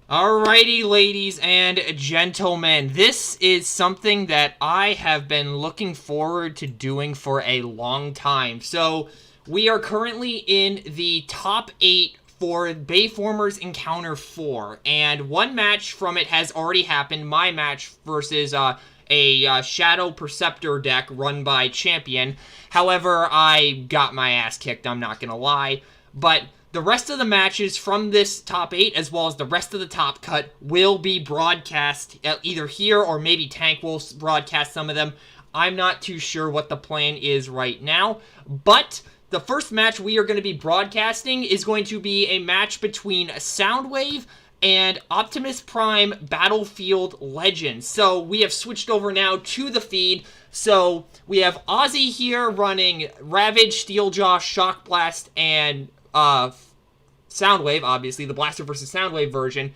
Alrighty, ladies and gentlemen, this is something that I have been looking forward to doing for a long time. So, we are currently in the top 8 for Bayformers Encounter 4, and one match from it has already happened, my match versus a Shadow Perceptor deck run by Champion. However, I got my ass kicked, I'm not gonna lie, but the rest of the matches from this top 8, as well as the rest of the top cut, will be broadcast either here or maybe Tank will broadcast some of them. I'm not too sure what the plan is right now, but the first match we are going to be broadcasting is going to be a match between Soundwave and Optimus Prime Battlefield Legends. So we have switched over now to the feed. So we have Ozzy here running Ravage, Steeljaw, Shock Blast, and Soundwave, obviously, the Blaster versus Soundwave version.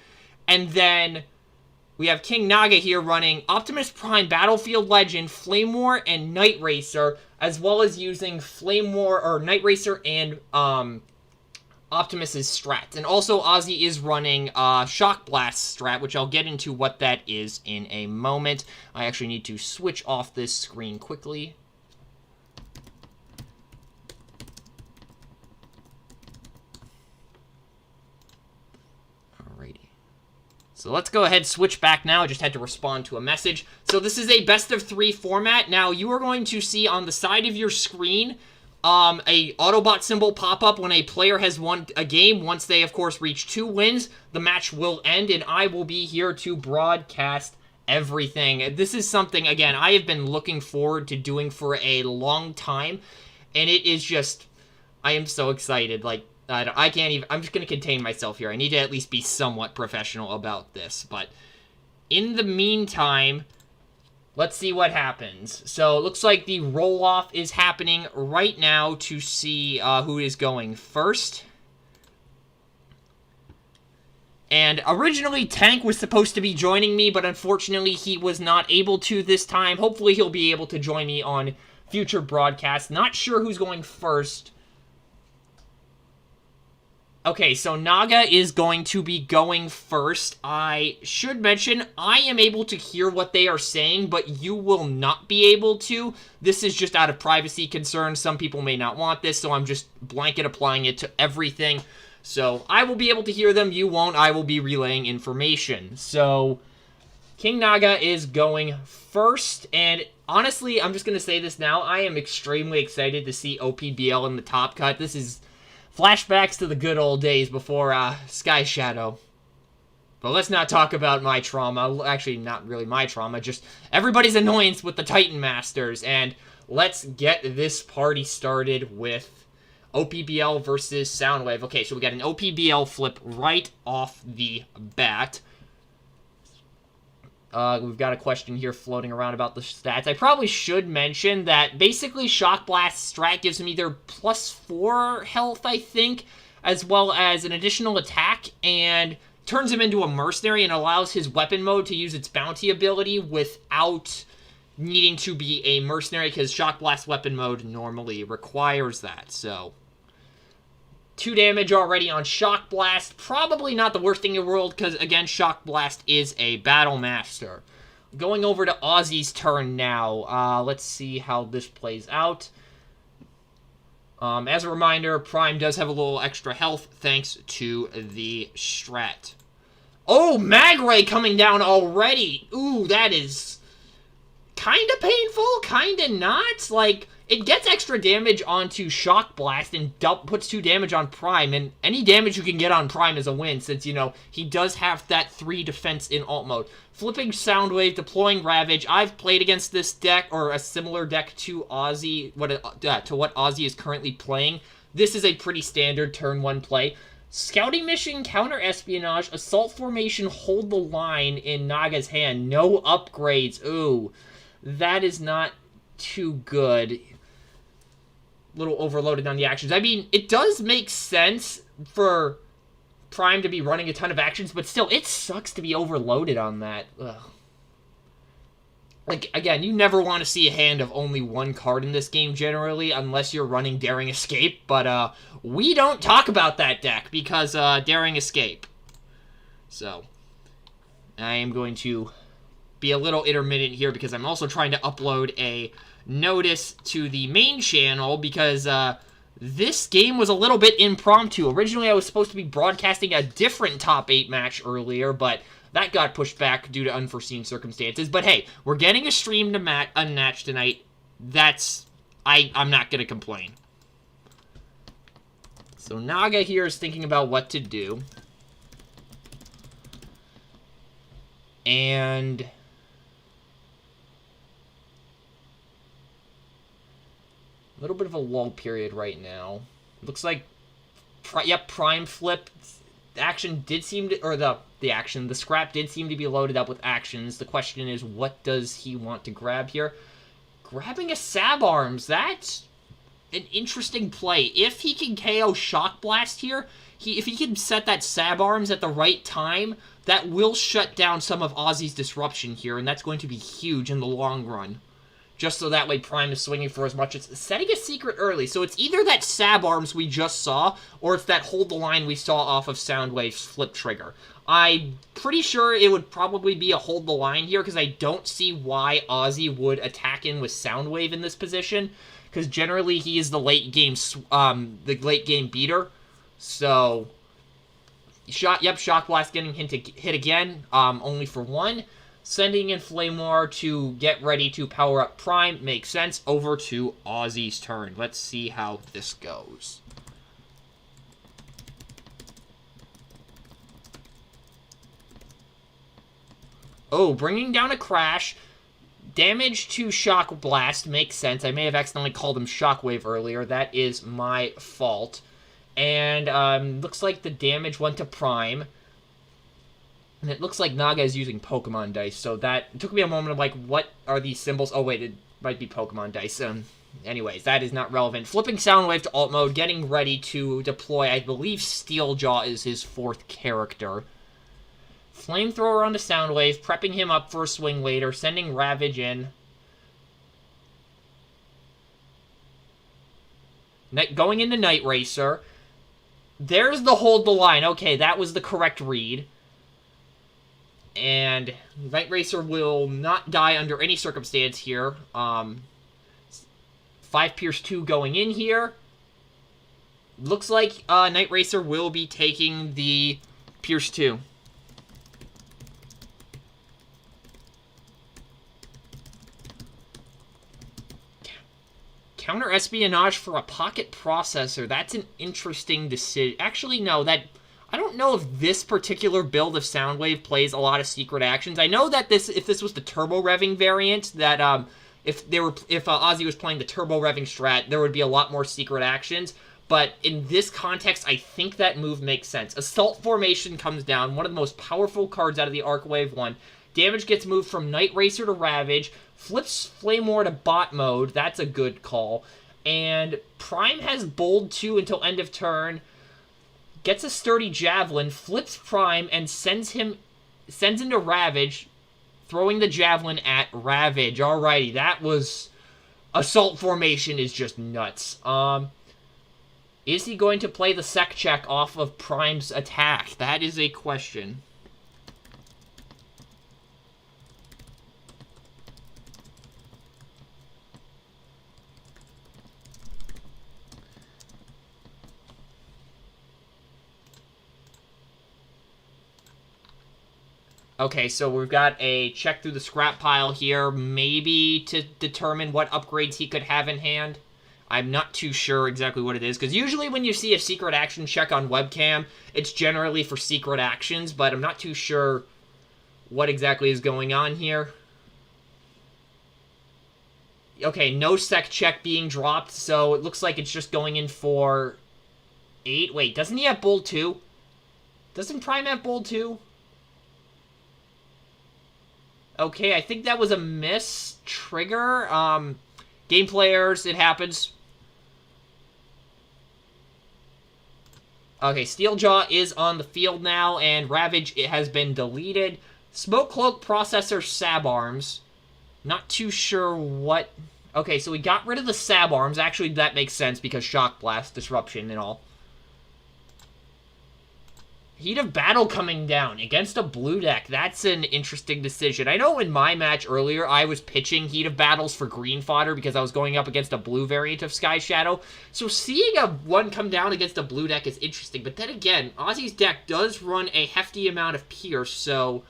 And then we have King Naga here running Optimus Prime Battlefield Legend, Flame War, and Night Racer, as well as using Flame War, or Night Racer and Optimus's strat. And also Ozzy is running Shock Blast strat, which I'll get into what that is in a moment. I actually need to switch off this screen quickly. So let's go ahead and switch back now. I just had to respond to a message. So this is a best of 3 format. Now you are going to see on the side of your screen a Autobot symbol pop up when a player has won a game. Once they, of course, reach 2 wins, the match will end, and I will be here to broadcast everything. This is something, again, I have been looking forward to doing for a long time, and it is just, I am so excited. Like, I can't even, I'm just going to contain myself here. I need to at least be somewhat professional about this. But in the meantime, let's see what happens. So it looks like the roll-off is happening right now to see who is going first. And originally, Tank was supposed to be joining me, but unfortunately, he was not able to this time. Hopefully, he'll be able to join me on future broadcasts. Not sure who's going first. Okay, so Naga is going to be going first. I should mention, I am able to hear what they are saying, but you will not be able to. This is just out of privacy concerns. Some people may not want this, so I'm just blanket applying it to everything. So I will be able to hear them, you won't. I will be relaying information. So King Naga is going first, and honestly, I'm just going to say this now. I am extremely excited to see OPBL in the top cut. This is flashbacks to the good old days before Sky Shadow. But let's not talk about my trauma. Actually, not really my trauma, just everybody's annoyance with the Titan Masters. And let's get this party started with OPBL versus Soundwave. Okay, so we got an OPBL flip right off the bat. We've got a question here floating around about the stats. I probably should mention that basically Shock Blast strat gives him either +4 health, I think, as well as an additional attack, and turns him into a mercenary and allows his weapon mode to use its bounty ability without needing to be a mercenary, because Shock Blast weapon mode normally requires that. So 2 damage already on Shock Blast. Probably not the worst thing in the world, because, again, Shock Blast is a Battle Master. Going over to Ozzy's turn now. Let's see how this plays out. As a reminder, Prime does have a little extra health, thanks to the strat. Oh, Mag Ray coming down already! Ooh, that is kind of painful, kind of not. Like, it gets extra damage onto Shock Blast and puts 2 damage on Prime, and any damage you can get on Prime is a win, since, you know, he does have that 3 defense in alt mode. Flipping Soundwave, deploying Ravage. I've played against this deck, or a similar deck to Ozzy, to what Ozzy is currently playing. This is a pretty standard turn 1 play. Scouting Mission, Counter Espionage, Assault Formation, Hold the Line in Naga's hand. No upgrades. Ooh, that is not too good. Little overloaded on the actions. I mean, it does make sense for Prime to be running a ton of actions, but still, it sucks to be overloaded on that. Ugh. Like, again, you never want to see a hand of only 1 card in this game, generally, unless you're running Daring Escape, but, we don't talk about that deck, because, Daring Escape. So, I am going to be a little intermittent here because I'm also trying to upload a notice to the main channel because this game was a little bit impromptu. Originally, I was supposed to be broadcasting a different top 8 match earlier, but that got pushed back due to unforeseen circumstances. But hey, we're getting a stream to Unmatched tonight. I'm not going to complain. So Naga here is thinking about what to do. And a little bit of a lull period right now. Looks like, yep, Prime Flip action did seem to, or the scrap did seem to be loaded up with actions. The question is, what does he want to grab here? Grabbing a Sab Arms, that's an interesting play. If he can KO Shock Blast here, if he can set that Sab Arms at the right time, that will shut down some of Ozzy's disruption here, and that's going to be huge in the long run. Just so that way Prime is swinging for as much as setting a secret early. So it's either that Sab Arms we just saw, or it's that Hold the Line we saw off of Soundwave's flip trigger. I'm pretty sure it would probably be a Hold the Line here, because I don't see why Ozzy would attack in with Soundwave in this position, because generally he is the late game beater. So, Shock Blast getting hit again, only for one. Sending in Flame War to get ready to power up Prime makes sense. Over to Ozzy's turn. Let's see how this goes. Oh, bringing down a Crash. Damage to Shock Blast makes sense. I may have accidentally called him Shockwave earlier. That is my fault. And looks like the damage went to Prime. And it looks like Naga is using Pokemon Dice, so that took me a moment of like, what are these symbols? Oh wait, it might be Pokemon Dice. Anyways, that is not relevant. Flipping Soundwave to alt mode, getting ready to deploy, I believe Steeljaw is his 4th character. Flamethrower onto Soundwave, prepping him up for a swing later, sending Ravage in. Going into Night Racer. There's the Hold the Line. Okay, that was the correct read. And Night Racer will not die under any circumstance here. 5 Pierce 2 going in here. Looks like Night Racer will be taking the Pierce 2. Counter espionage for a pocket processor. That's an interesting decision. Actually, no, I don't know if this particular build of Soundwave plays a lot of secret actions. I know that if this was the turbo revving variant, that if Ozzy was playing the turbo revving strat, there would be a lot more secret actions. But in this context, I think that move makes sense. Assault Formation comes down, one of the most powerful cards out of the Arcwave one. Damage gets moved from Night Racer to Ravage, flips Flame War to bot mode. That's a good call. And Prime has Bold 2 until end of turn. Gets a Sturdy Javelin, flips Prime, and sends into Ravage, throwing the Javelin at Ravage. Alrighty, that was... Assault Formation is just nuts. Is he going to play the Sec Check off of Prime's attack? That is a question. Okay, so we've got a check through the scrap pile here, maybe to determine what upgrades he could have in hand. I'm not too sure exactly what it is, because usually when you see a secret action check on webcam, it's generally for secret actions, but I'm not too sure what exactly is going on here. Okay, no sec check being dropped, so it looks like it's just going in for 8. Wait, doesn't he have Bold 2? Doesn't Prime have Bold 2? Okay, I think that was a miss trigger. Game players, it happens. Okay, Steeljaw is on the field now, and Ravage, it has been deleted. Smoke Cloak, Processor, Sab Arms. Not too sure what... Okay, so we got rid of the Sab Arms. Actually, that makes sense because Shock Blast, Disruption, and all. Heat of Battle coming down against a blue deck. That's an interesting decision. I know in my match earlier, I was pitching Heat of Battles for green fodder because I was going up against a blue variant of Sky Shadow. So seeing a one come down against a blue deck is interesting. But then again, Ozzy's deck does run a hefty amount of Pierce, so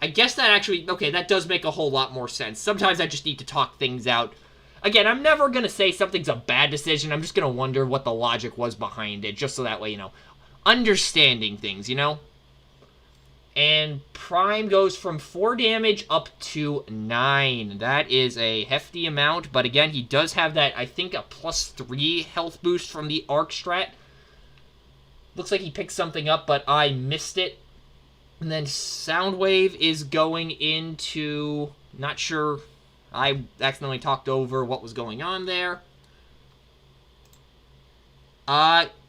I guess that actually, okay, that does make a whole lot more sense. Sometimes I just need to talk things out. Again, I'm never going to say something's a bad decision. I'm just going to wonder what the logic was behind it, just so that way, you know, understanding things, you know? And Prime goes from 4 damage up to 9. That is a hefty amount, but again, he does have that, I think, a +3 health boost from the Arc Strat. Looks like he picked something up, but I missed it. And then Soundwave is going into, not sure, I accidentally talked over what was going on there.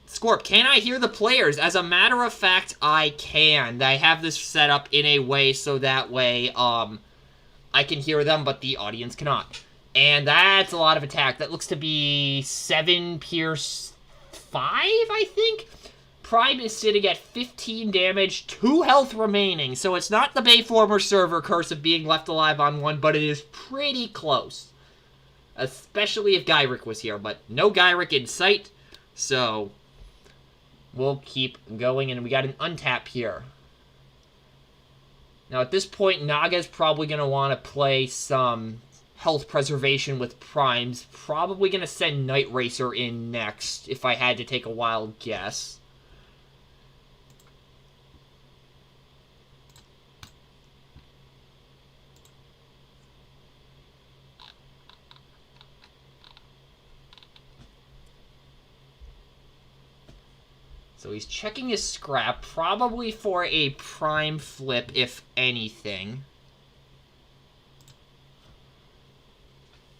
Scorp, can I hear the players? As a matter of fact, I can. I have this set up in a way so that way, I can hear them, but the audience cannot. And that's a lot of attack. That looks to be 7 Pierce 5, I think? Prime is sitting at 15 damage, 2 health remaining. So it's not the Bayformer server curse of being left alive on 1, but it is pretty close. Especially if Gyrick was here, but no Gyrick in sight. So we'll keep going, and we got an untap here. Now, at this point, Naga's probably going to want to play some health preservation with Primes. Probably going to send Night Racer in next, if I had to take a wild guess. So he's checking his scrap, probably for a Prime flip, if anything.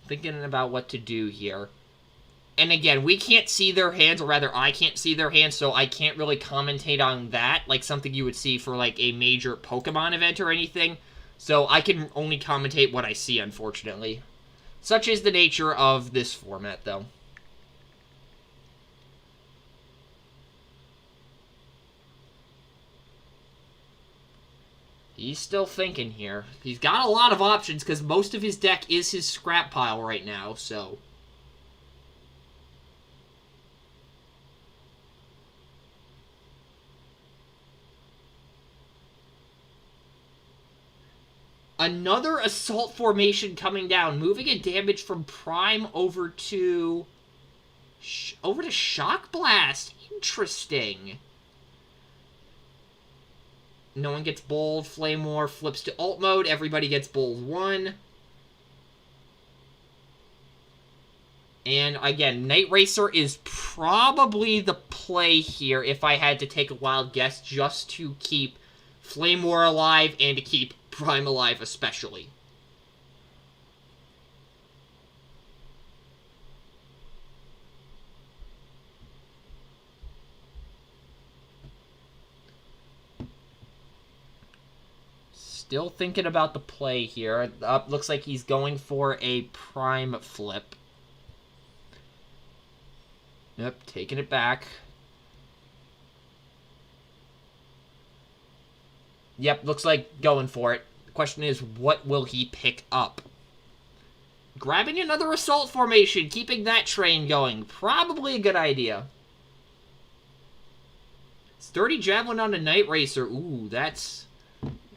Thinking about what to do here. And again, we can't see their hands, or rather, I can't see their hands, so I can't really commentate on that, like something you would see for, like, a major Pokemon event or anything. So I can only commentate what I see, unfortunately. Such is the nature of this format, though. He's still thinking here. He's got a lot of options because most of his deck is his scrap pile right now, so. Another Assault Formation coming down, moving a damage from Prime over to Shock Blast. Interesting. No one gets bold. Flame War flips to alt mode. Everybody gets bold 1. And again, Night Racer is probably the play here if I had to take a wild guess, just to keep Flame War alive and to keep Prime alive especially. Still thinking about the play here. Looks like he's going for a Prime flip. Yep, taking it back. Yep, looks like going for it. The question is, what will he pick up? Grabbing another Assault Formation, keeping that train going. Probably a good idea. Sturdy Javelin on a Night Racer. Ooh, that's...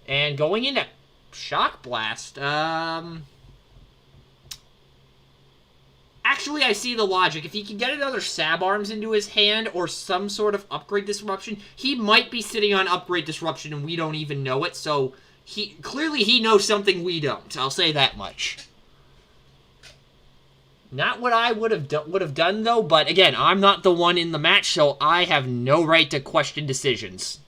And going into Shock Blast, actually, I see the logic. If he can get another Sab Arms into his hand or some sort of Upgrade Disruption, he might be sitting on Upgrade Disruption and we don't even know it, so clearly he knows something we don't. I'll say that much. Not what I would have done, though, but again, I'm not the one in the match, so I have no right to question decisions.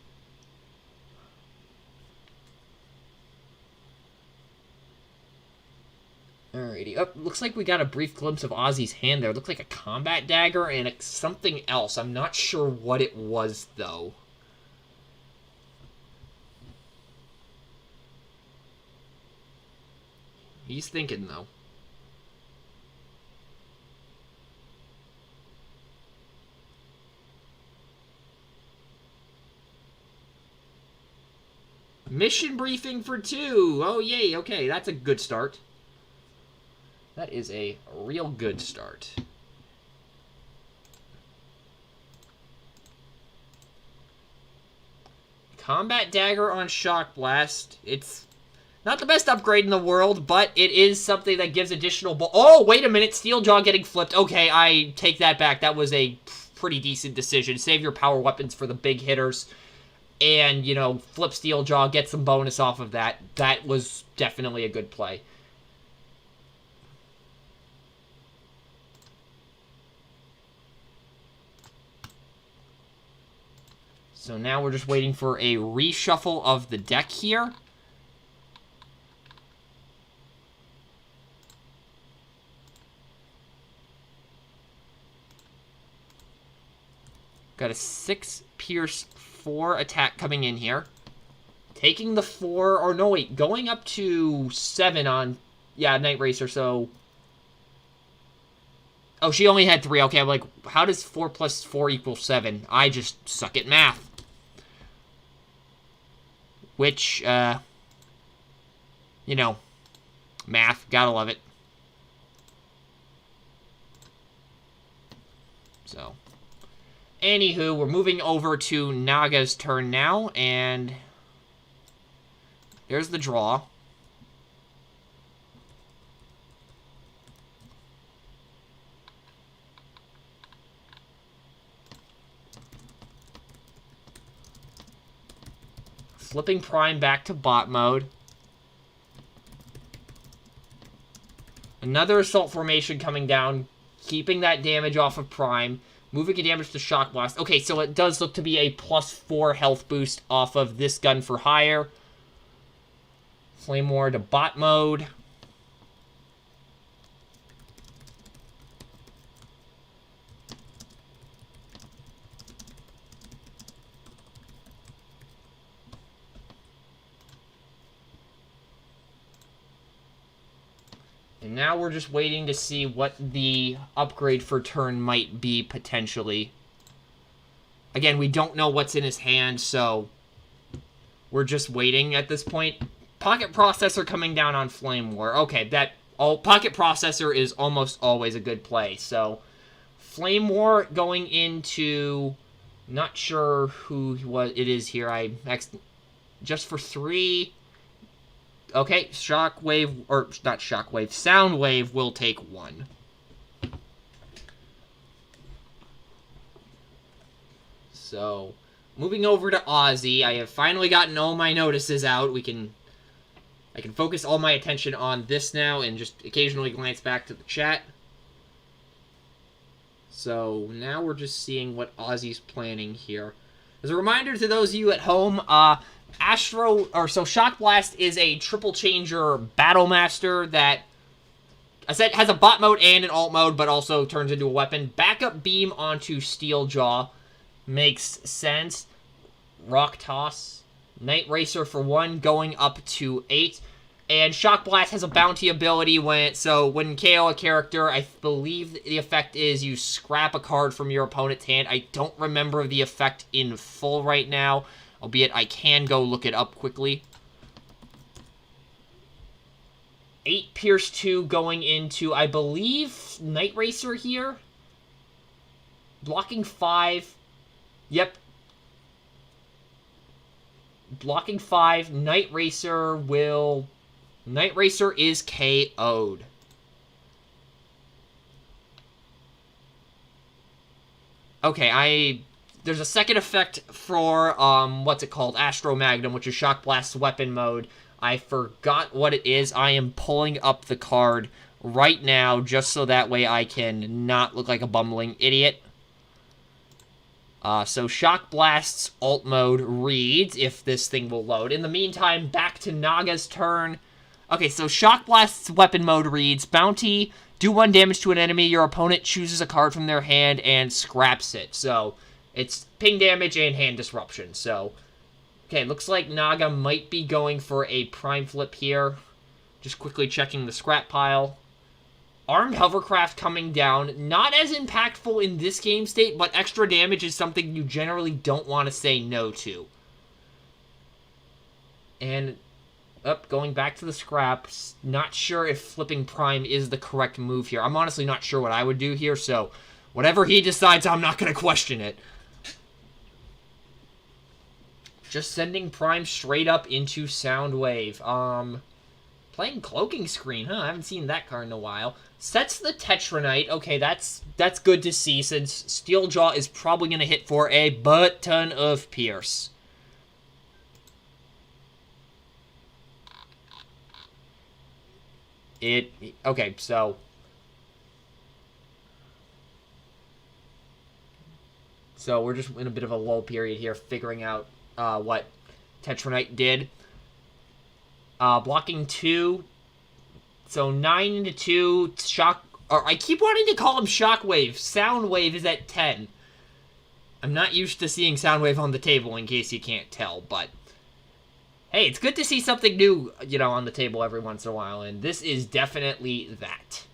Alrighty. Oh, looks like we got a brief glimpse of Ozzy's hand there. It looked like a combat dagger and something else. I'm not sure what it was, though. He's thinking, though. Mission briefing for 2. Oh, yay. Okay, that's a good start. That is a real good start. Combat Dagger on Shock Blast. It's not the best upgrade in the world, but it is something that gives additional... Oh, wait a minute. Steeljaw getting flipped. Okay, I take that back. That was a pretty decent decision. Save your power weapons for the big hitters. And, you know, flip Steeljaw, get some bonus off of that. That was definitely a good play. So now we're just waiting for a reshuffle of the deck here. Got a 6 Pierce 4 attack coming in here. Taking the 4, or no wait, going up to 7 on, yeah, Night Racer, so... Oh, she only had 3. Okay, I'm like, how does 4 plus 4 equal 7? I just suck at math. Which, you know, math, gotta love it. So, anywho, we're moving over to Naga's turn now, and there's the draw. Flipping Prime back to bot mode. Another Assault Formation coming down, keeping that damage off of Prime. Moving a damage to Shock Blast. Okay, so it does look to be a +4 health boost off of this gun for hire. Flame War to bot mode. And now we're just waiting to see what the upgrade for turn might be, potentially. Again, we don't know what's in his hand, so we're just waiting at this point. Pocket Processor coming down on Flame War. Okay, Pocket Processor is almost always a good play. So, Flame War going into... Not sure who it is here. Just for 3... Okay, Shockwave, or not Shockwave, Soundwave will take 1. So, moving over to Ozzy, I have finally gotten all my notices out. I can focus all my attention on this now and just occasionally glance back to the chat. So, now we're just seeing what Ozzy's planning here. As a reminder to those of you at home, Shock Blast is a triple changer battle master that has a bot mode and an alt mode, but also turns into a weapon. Backup beam onto Steeljaw makes sense. Rock Toss, Night Racer for 1, going up to 8. And Shock Blast has a bounty ability when KO a character, I believe the effect is you scrap a card from your opponent's hand. I don't remember the effect in full right now, albeit I can go look it up quickly. 8 Pierce 2 going into, I believe, Night Racer here. Blocking 5. Yep. Blocking 5. Night Racer is KO'd. Okay, there's a second effect for, what's it called? Astro Magnum, which is Shock Blast's weapon mode. I forgot what it is. I am pulling up the card right now, just so that way I can not look like a bumbling idiot. So Shock Blast's alt mode reads, if this thing will load. In the meantime, back to Naga's turn. Okay, so Shock Blast's weapon mode reads, Bounty, do 1 damage to an enemy. Your opponent chooses a card from their hand and scraps it. So, it's ping damage and hand disruption. So, okay, looks like Naga might be going for a prime flip here. Just quickly checking the scrap pile. Armed Hovercraft coming down. Not as impactful in this game state, but extra damage is something you generally don't want to say no to. And going back to the scraps. Not sure if flipping Prime is the correct move here. I'm honestly not sure what I would do here, so whatever he decides, I'm not going to question it. Just sending Prime straight up into Soundwave. Playing Cloaking Screen, huh? I haven't seen that card in a while. Sets the Tetranite. Okay, that's good to see, since Steeljaw is probably going to hit for a butt-ton of Pierce. Okay, so we're just in a bit of a lull period here, figuring out what Tetranite did. Blocking 2. So 9 into 2. I keep wanting to call him Shockwave. Soundwave is at 10. I'm not used to seeing Soundwave on the table, in case you can't tell, but hey, it's good to see something new, on the table every once in a while, and this is definitely that.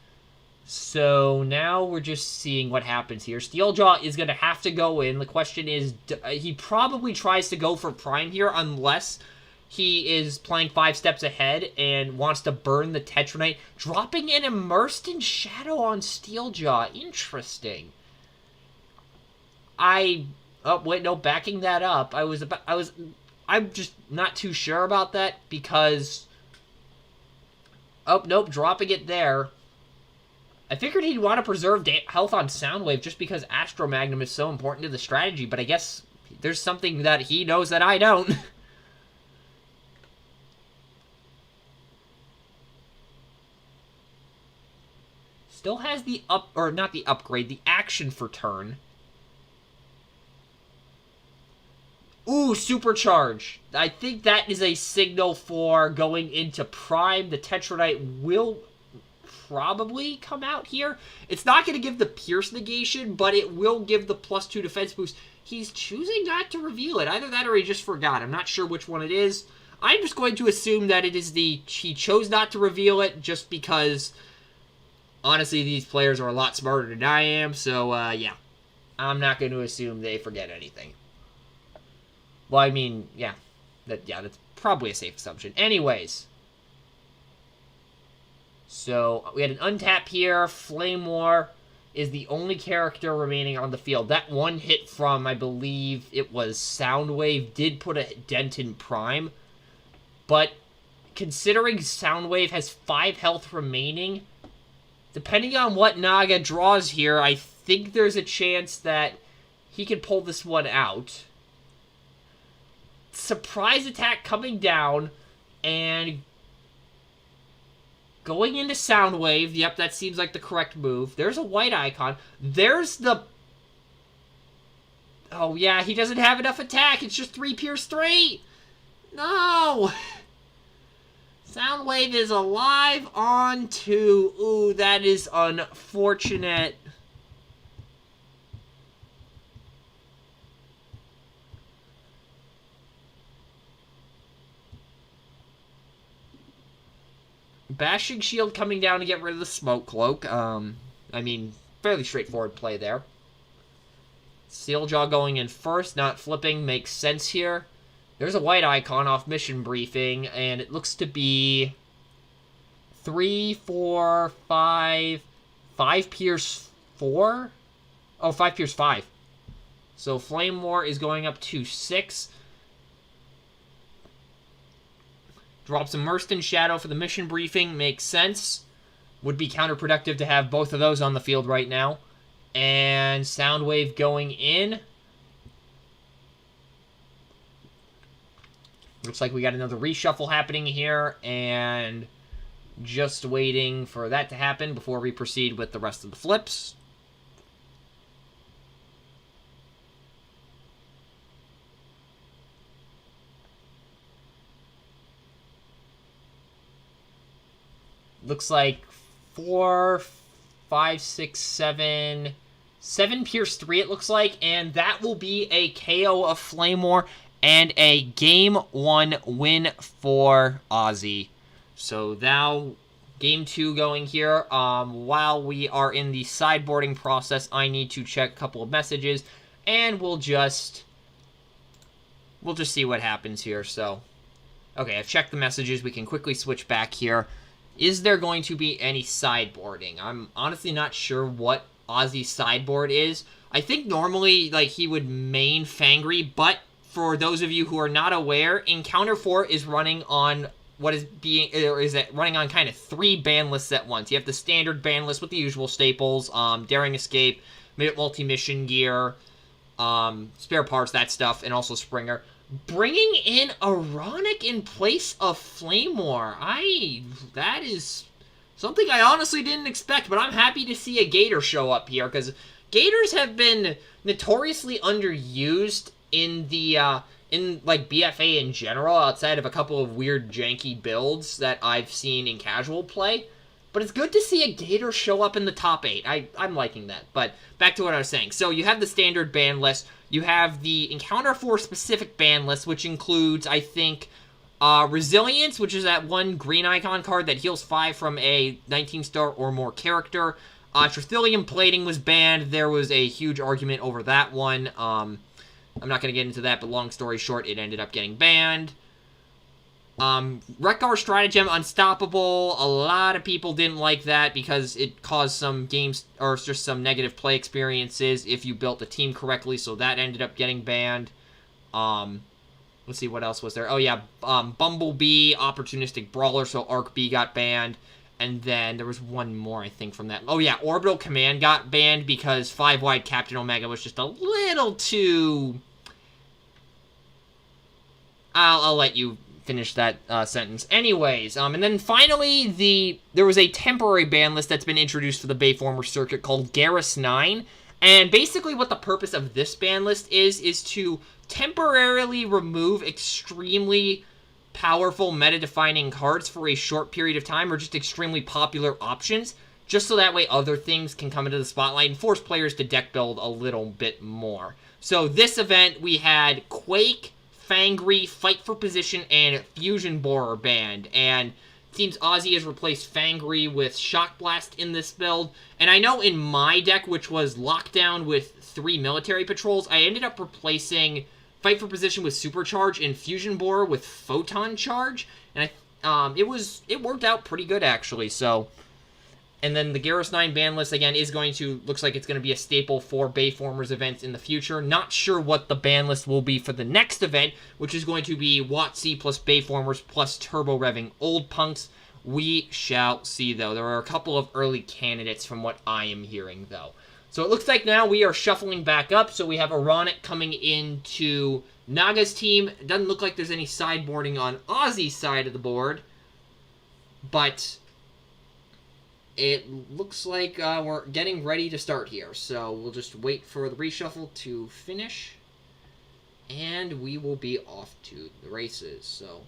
So now we're just seeing what happens here. Steeljaw is going to have to go in. The question is, he probably tries to go for Prime here, unless he is playing 5 steps ahead and wants to burn the Tetranite, dropping an Immersed in Shadow on Steeljaw. Interesting. Oh, wait, no, backing that up. I'm just not too sure about that, because oh, nope, dropping it there. I figured he'd want to preserve health on Soundwave just because Astro Magnum is so important to the strategy, but I guess there's something that he knows that I don't. Still has the not the upgrade, the action for turn. Ooh, Supercharge. I think that is a signal for going into Prime. The Tetranite will probably come out here. It's not going to give the Pierce negation, but it will give the +2 defense boost. He's choosing not to reveal it. Either that or he just forgot. I'm not sure which one it is. I'm just going to assume that it is he chose not to reveal it just because, honestly, these players are a lot smarter than I am. So, yeah. I'm not going to assume they forget anything. Well, I mean, yeah. That's probably a safe assumption. Anyways. So, we had an untap here. Flame War is the only character remaining on the field. That one hit from, I believe it was Soundwave, did put a dent in Prime. But, considering Soundwave has 5 health remaining, depending on what Naga draws here, I think there's a chance that he can pull this one out. Surprise attack coming down, and going into Soundwave. Yep, that seems like the correct move. There's a white icon. There's the... Oh, yeah, he doesn't have enough attack. It's just 3 Pierce 3. No! Soundwave is alive on 2. Ooh, that is unfortunate. Bashing Shield coming down to get rid of the Smoke Cloak. I mean, fairly straightforward play there. Steeljaw going in first, not flipping, makes sense here. There's a white icon off mission briefing, and it looks to be 3, 4, 5, 5 Pierce 4? Oh, 5 Pierce 5. So Flame War is going up to 6. Drops Immersed in Shadow for the mission briefing. Makes sense. Would be counterproductive to have both of those on the field right now. And Soundwave going in. Looks like we got another reshuffle happening here. And just waiting for that to happen before we proceed with the rest of the flips. Looks like 4, 5, 6, 7... 7 Pierce 3, it looks like. And that will be a KO of Flame War and a Game 1 win for Ozzy. So now, Game 2 going here. While we are in the sideboarding process, I need to check a couple of messages. And we'll just see what happens here. So, Okay, I've checked the messages. We can quickly switch back here. Is there going to be any sideboarding? I'm honestly not sure what Ozzy's sideboard is. I think normally, like, he would main Fangry, but for those of you who are not aware, Encounter 4 is running on what is being, or is it running on kind of 3 ban lists at once. You have the standard ban list with the usual staples, Daring Escape, multi-mission gear, spare parts, that stuff, and also Springer. Bringing in Ironic in place of Flame War. That is something I honestly didn't expect, but I'm happy to see a Gator show up here, because Gators have been notoriously underused in the, like, BFA in general, outside of a couple of weird janky builds that I've seen in casual play. But it's good to see a Gator show up in the top 8. I'm liking that. But back to what I was saying. So you have the standard ban list. You have the Encounter 4 specific ban list, which includes, I think, Resilience, which is that one green icon card that heals 5 from a 19-star or more character. Trithilium Plating was banned. There was a huge argument over that one. I'm not going to get into that, but long story short, it ended up getting banned. Rekgar Stratagem Unstoppable, a lot of people didn't like that because it caused some games, or just some negative play experiences if you built the team correctly, so that ended up getting banned. Let's see, what else was there? Oh yeah, Bumblebee, Opportunistic Brawler, so Arc B got banned, and then there was one more, I think, from that. Oh yeah, Orbital Command got banned because 5-wide Captain Omega was just a little too... I'll let you finish that sentence. Anyways, and then finally, there was a temporary ban list that's been introduced for the Bayformers circuit called Garrus 9, and basically what the purpose of this ban list is to temporarily remove extremely powerful meta-defining cards for a short period of time, or just extremely popular options, just so that way other things can come into the spotlight and force players to deck build a little bit more. So this event, we had Quake, Fangry, Fight for Position, and Fusion Borer banned, and it seems Ozzy has replaced Fangry with Shock Blast in this build, and I know in my deck, which was Lockdown with 3 Military Patrols, I ended up replacing Fight for Position with Supercharge and Fusion Borer with Photon Charge, and it worked out pretty good, actually, so... And then the Garrus 9 ban list, again, looks like it's going to be a staple for Bayformers events in the future. Not sure what the ban list will be for the next event, which is going to be WotC plus Bayformers plus Turbo Revving Old Punks. We shall see, though. There are a couple of early candidates from what I am hearing, though. So it looks like now we are shuffling back up. So we have Ironic coming into Naga's team. It doesn't look like there's any sideboarding on Ozzy's side of the board, but... it looks like we're getting ready to start here, so we'll just wait for the reshuffle to finish, and we will be off to the races. So,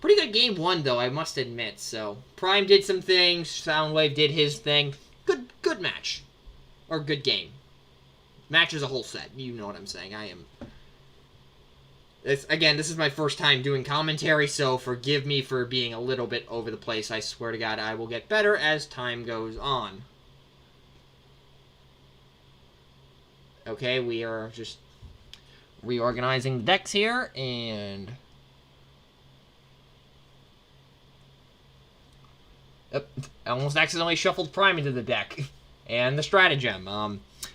pretty good game 1, though, I must admit. So, Prime did some things, Soundwave did his thing. Good match. Or good game. Match is a whole set, you know what I'm saying. Again, this is my first time doing commentary, so forgive me for being a little bit over the place. I swear to God, I will get better as time goes on. Okay, we are just reorganizing the decks here, and... I almost accidentally shuffled Prime into the deck. And the Stratagem.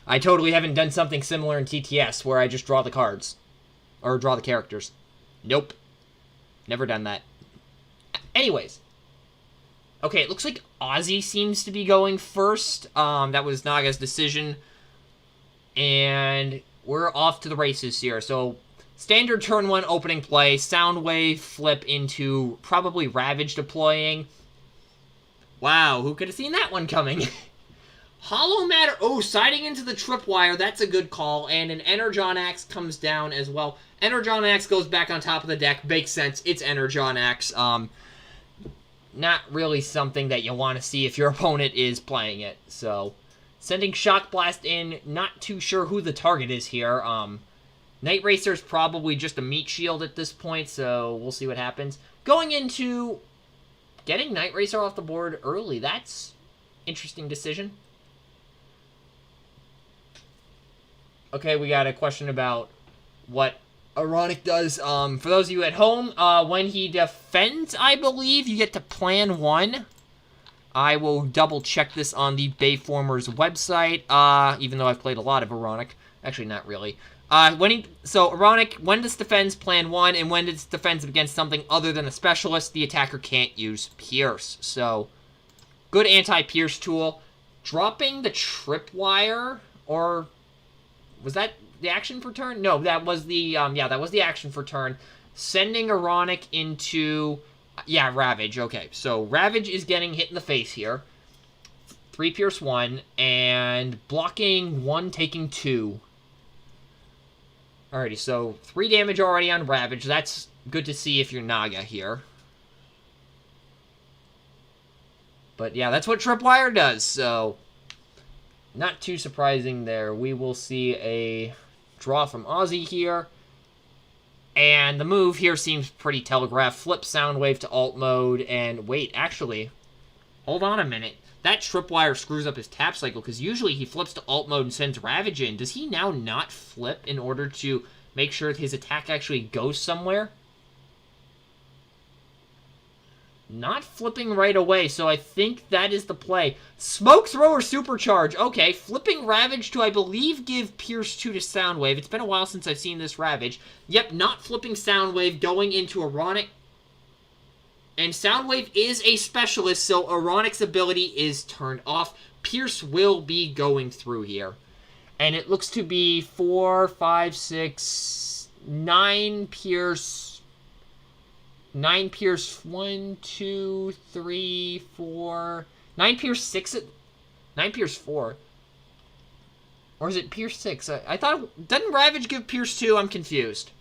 I totally haven't done something similar in TTS, where I just draw the cards. Or draw the characters. Nope. Never done that. Anyways. Okay, it looks like Ozzy seems to be going first. That was Naga's decision. And we're off to the races here. So, standard turn 1 opening play. Soundwave flip into probably Ravage deploying. Wow, who could have seen that one coming? Hollow Matter, oh, siding into the Tripwire, that's a good call, and an Energon Axe comes down as well. Energon Axe goes back on top of the deck, makes sense, it's Energon Axe. Not really something that you want to see if your opponent is playing it, so... Sending Shock Blast in, not too sure who the target is here. Night Racer's probably just a meat shield at this point, so we'll see what happens. Going into getting Night Racer off the board early, that's interesting decision. Okay, we got a question about what Ironic does, for those of you at home, when he defends, I believe, you get to plan 1. I will double check this on the Bayformers website, even though I've played a lot of Ironic. Actually, not really. Ironic, when this defends, plan 1, and when it's defends against something other than a specialist, the attacker can't use Pierce. So, good anti-Pierce tool. Dropping the tripwire, or was that the action for turn? No, that was the, that was the action for turn. Sending Ironic into, Ravage. Okay, so Ravage is getting hit in the face here. 3 Pierce 1, and blocking 1, taking 2. Alrighty, so 3 damage already on Ravage. That's good to see if you're Naga here. But yeah, that's what Tripwire does, so not too surprising there. We will see a draw from Ozzy here. And the move here seems pretty telegraphed. Flip Soundwave to alt mode, and wait, actually, hold on a minute. That Tripwire screws up his tap cycle, because usually he flips to alt mode and sends Ravage in. Does he now not flip in order to make sure his attack actually goes somewhere? Not flipping right away, so I think that is the play. Smoke Thrower Supercharge. Okay, flipping Ravage to, I believe, give Pierce 2 to Soundwave. It's been a while since I've seen this Ravage. Yep, not flipping Soundwave, going into Ironic. And Soundwave is a specialist, so Ironic's ability is turned off. Pierce will be going through here. And it looks to be 4, 5, 6, 9 Pierce... 9 Pierce 1, 2, 3, 4... 9 Pierce 6... 9 Pierce 4. Or is it Pierce 6? I thought... Doesn't Ravage give Pierce 2? I'm confused.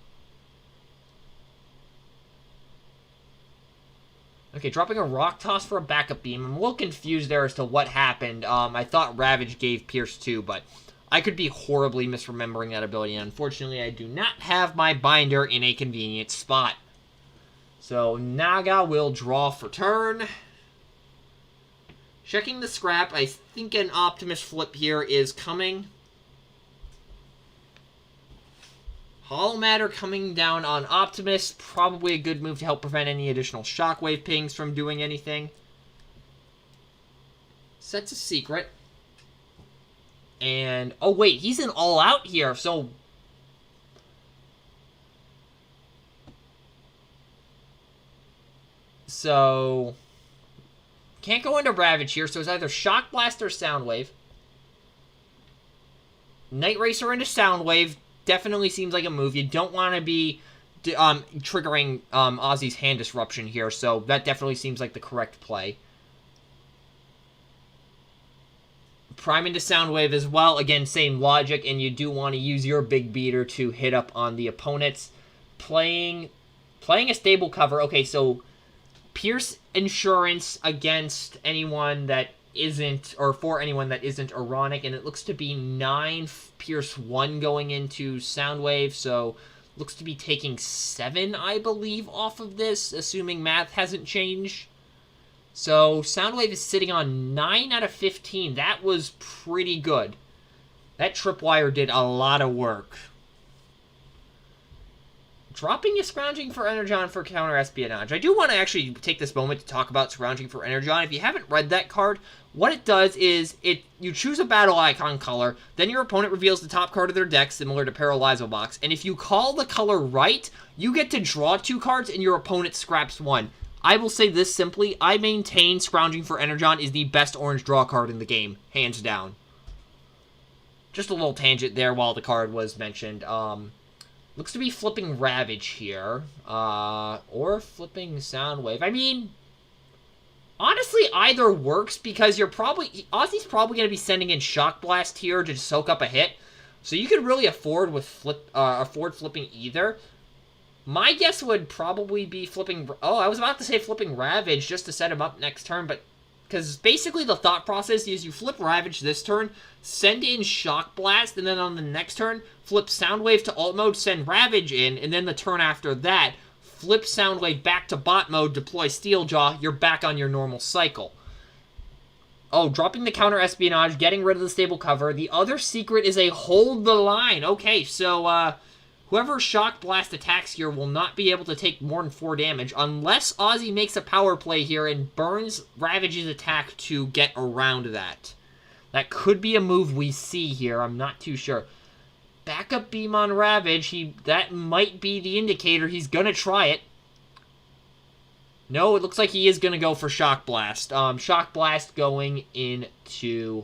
Okay, dropping a Rock Toss for a backup beam. I'm a little confused there as to what happened. I thought Ravage gave Pierce 2, but I could be horribly misremembering that ability. And unfortunately, I do not have my binder in a convenient spot. So, Naga will draw for turn. Checking the scrap, I think an Optimus flip here is coming. Hollow Matter coming down on Optimus. Probably a good move to help prevent any additional shockwave pings from doing anything. Sets a secret. And, oh wait, he's an all-out here, so... So, can't go into Ravage here, so it's either Shock Blast or Soundwave. Night Racer into Soundwave definitely seems like a move. You don't want to be triggering Ozzy's hand disruption here, so that definitely seems like the correct play. Prime into Soundwave as well. Again, same logic, and you do want to use your big beater to hit up on the opponents. Playing a stable cover. Okay, so... Pierce Insurance against anyone that isn't, or for anyone that isn't Ironic, and it looks to be 9 Pierce 1 going into Soundwave, so looks to be taking 7, I believe, off of this, assuming math hasn't changed. So Soundwave is sitting on 9 out of 15. That was pretty good. That Tripwire did a lot of work. Dropping a Scrounging for Energon for counter espionage. I do want to actually take this moment to talk about Scrounging for Energon. If you haven't read that card, what it does is you choose a battle icon color, then your opponent reveals the top card of their deck, similar to Paralyzo Box, and if you call the color right, you get to draw 2 cards and your opponent scraps 1. I will say this simply, I maintain Scrounging for Energon is the best orange draw card in the game, hands down. Just a little tangent there while the card was mentioned. Looks to be flipping Ravage here, or flipping Soundwave. I mean, honestly, either works because Ozzy's probably going to be sending in Shock Blast here to soak up a hit, so you could really afford flipping either. My guess would probably be flipping. Oh, I was about to say flipping Ravage just to set him up next turn, but because basically the thought process is you flip Ravage this turn, send in Shock Blast, and then on the next turn, flip Soundwave to alt mode, send Ravage in, and then the turn after that, flip Soundwave back to bot mode, deploy Steeljaw, you're back on your normal cycle. Oh, dropping the counter espionage, getting rid of the stable cover. The other secret is a hold the line. Okay, so Whoever Shock Blast attacks here will not be able to take more than 4 damage unless Ozzy makes a power play here and burns Ravage's attack to get around that. That could be a move we see here. I'm not too sure. Backup beam on Ravage. That might be the indicator he's going to try it. No, it looks like he is going to go for Shock Blast. Shock Blast going into...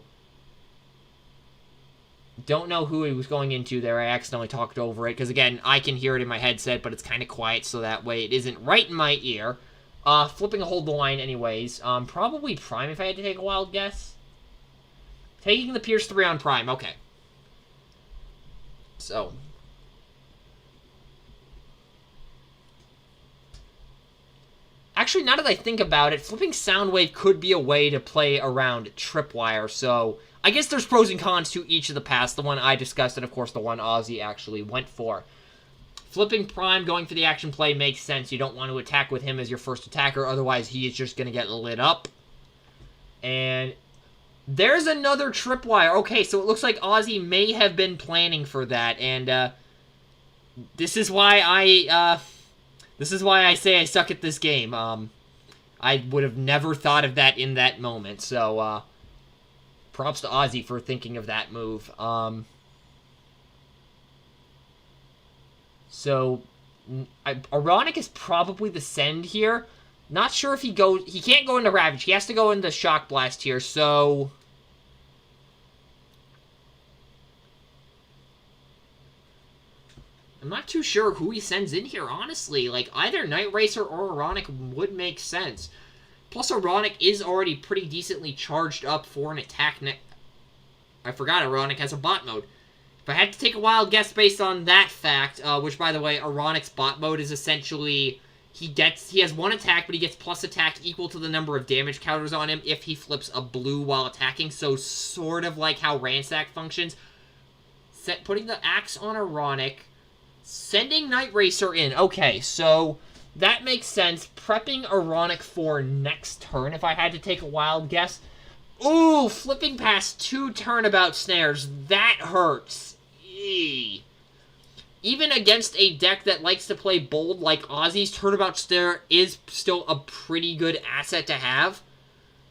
Don't know who he was going into there. I accidentally talked over it. Because, again, I can hear it in my headset, but it's kind of quiet, so that way it isn't right in my ear. Flipping a hold the line anyways. Probably Prime if I had to take a wild guess. Taking the Pierce 3 on Prime. Okay. So. Actually, now that I think about it, flipping Soundwave could be a way to play around Tripwire. So, I guess there's pros and cons to each of the paths. The one I discussed and, of course, the one Ozzy actually went for. Flipping Prime, going for the action play makes sense. You don't want to attack with him as your first attacker. Otherwise, he is just going to get lit up. And there's another Tripwire. Okay, so it looks like Ozzy may have been planning for that. And this is why I say I suck at this game. I would have never thought of that in that moment. So, props to Ozzy for thinking of that move. So, Ironic is probably the send here. Not sure if he can't go into Ravage. He has to go into Shock Blast here, so... I'm not too sure who he sends in here, honestly. Like, either Night Racer or Ironic would make sense. Plus, Ironic is already pretty decently charged up for an attack. I forgot Ironic has a bot mode. If I had to take a wild guess based on that fact, which, by the way, Ironic's bot mode is essentially... He has one attack, but he gets plus attack equal to the number of damage counters on him if he flips a blue while attacking. So, sort of like how Ransack functions. Putting the axe on Ironic... Sending Night Racer in. Okay, so that makes sense. Prepping Ironic for next turn if I had to take a wild guess. Ooh, flipping past 2 turnabout snares. That hurts. Eee. Even against a deck that likes to play bold like Ozzy's, turnabout snare is still a pretty good asset to have.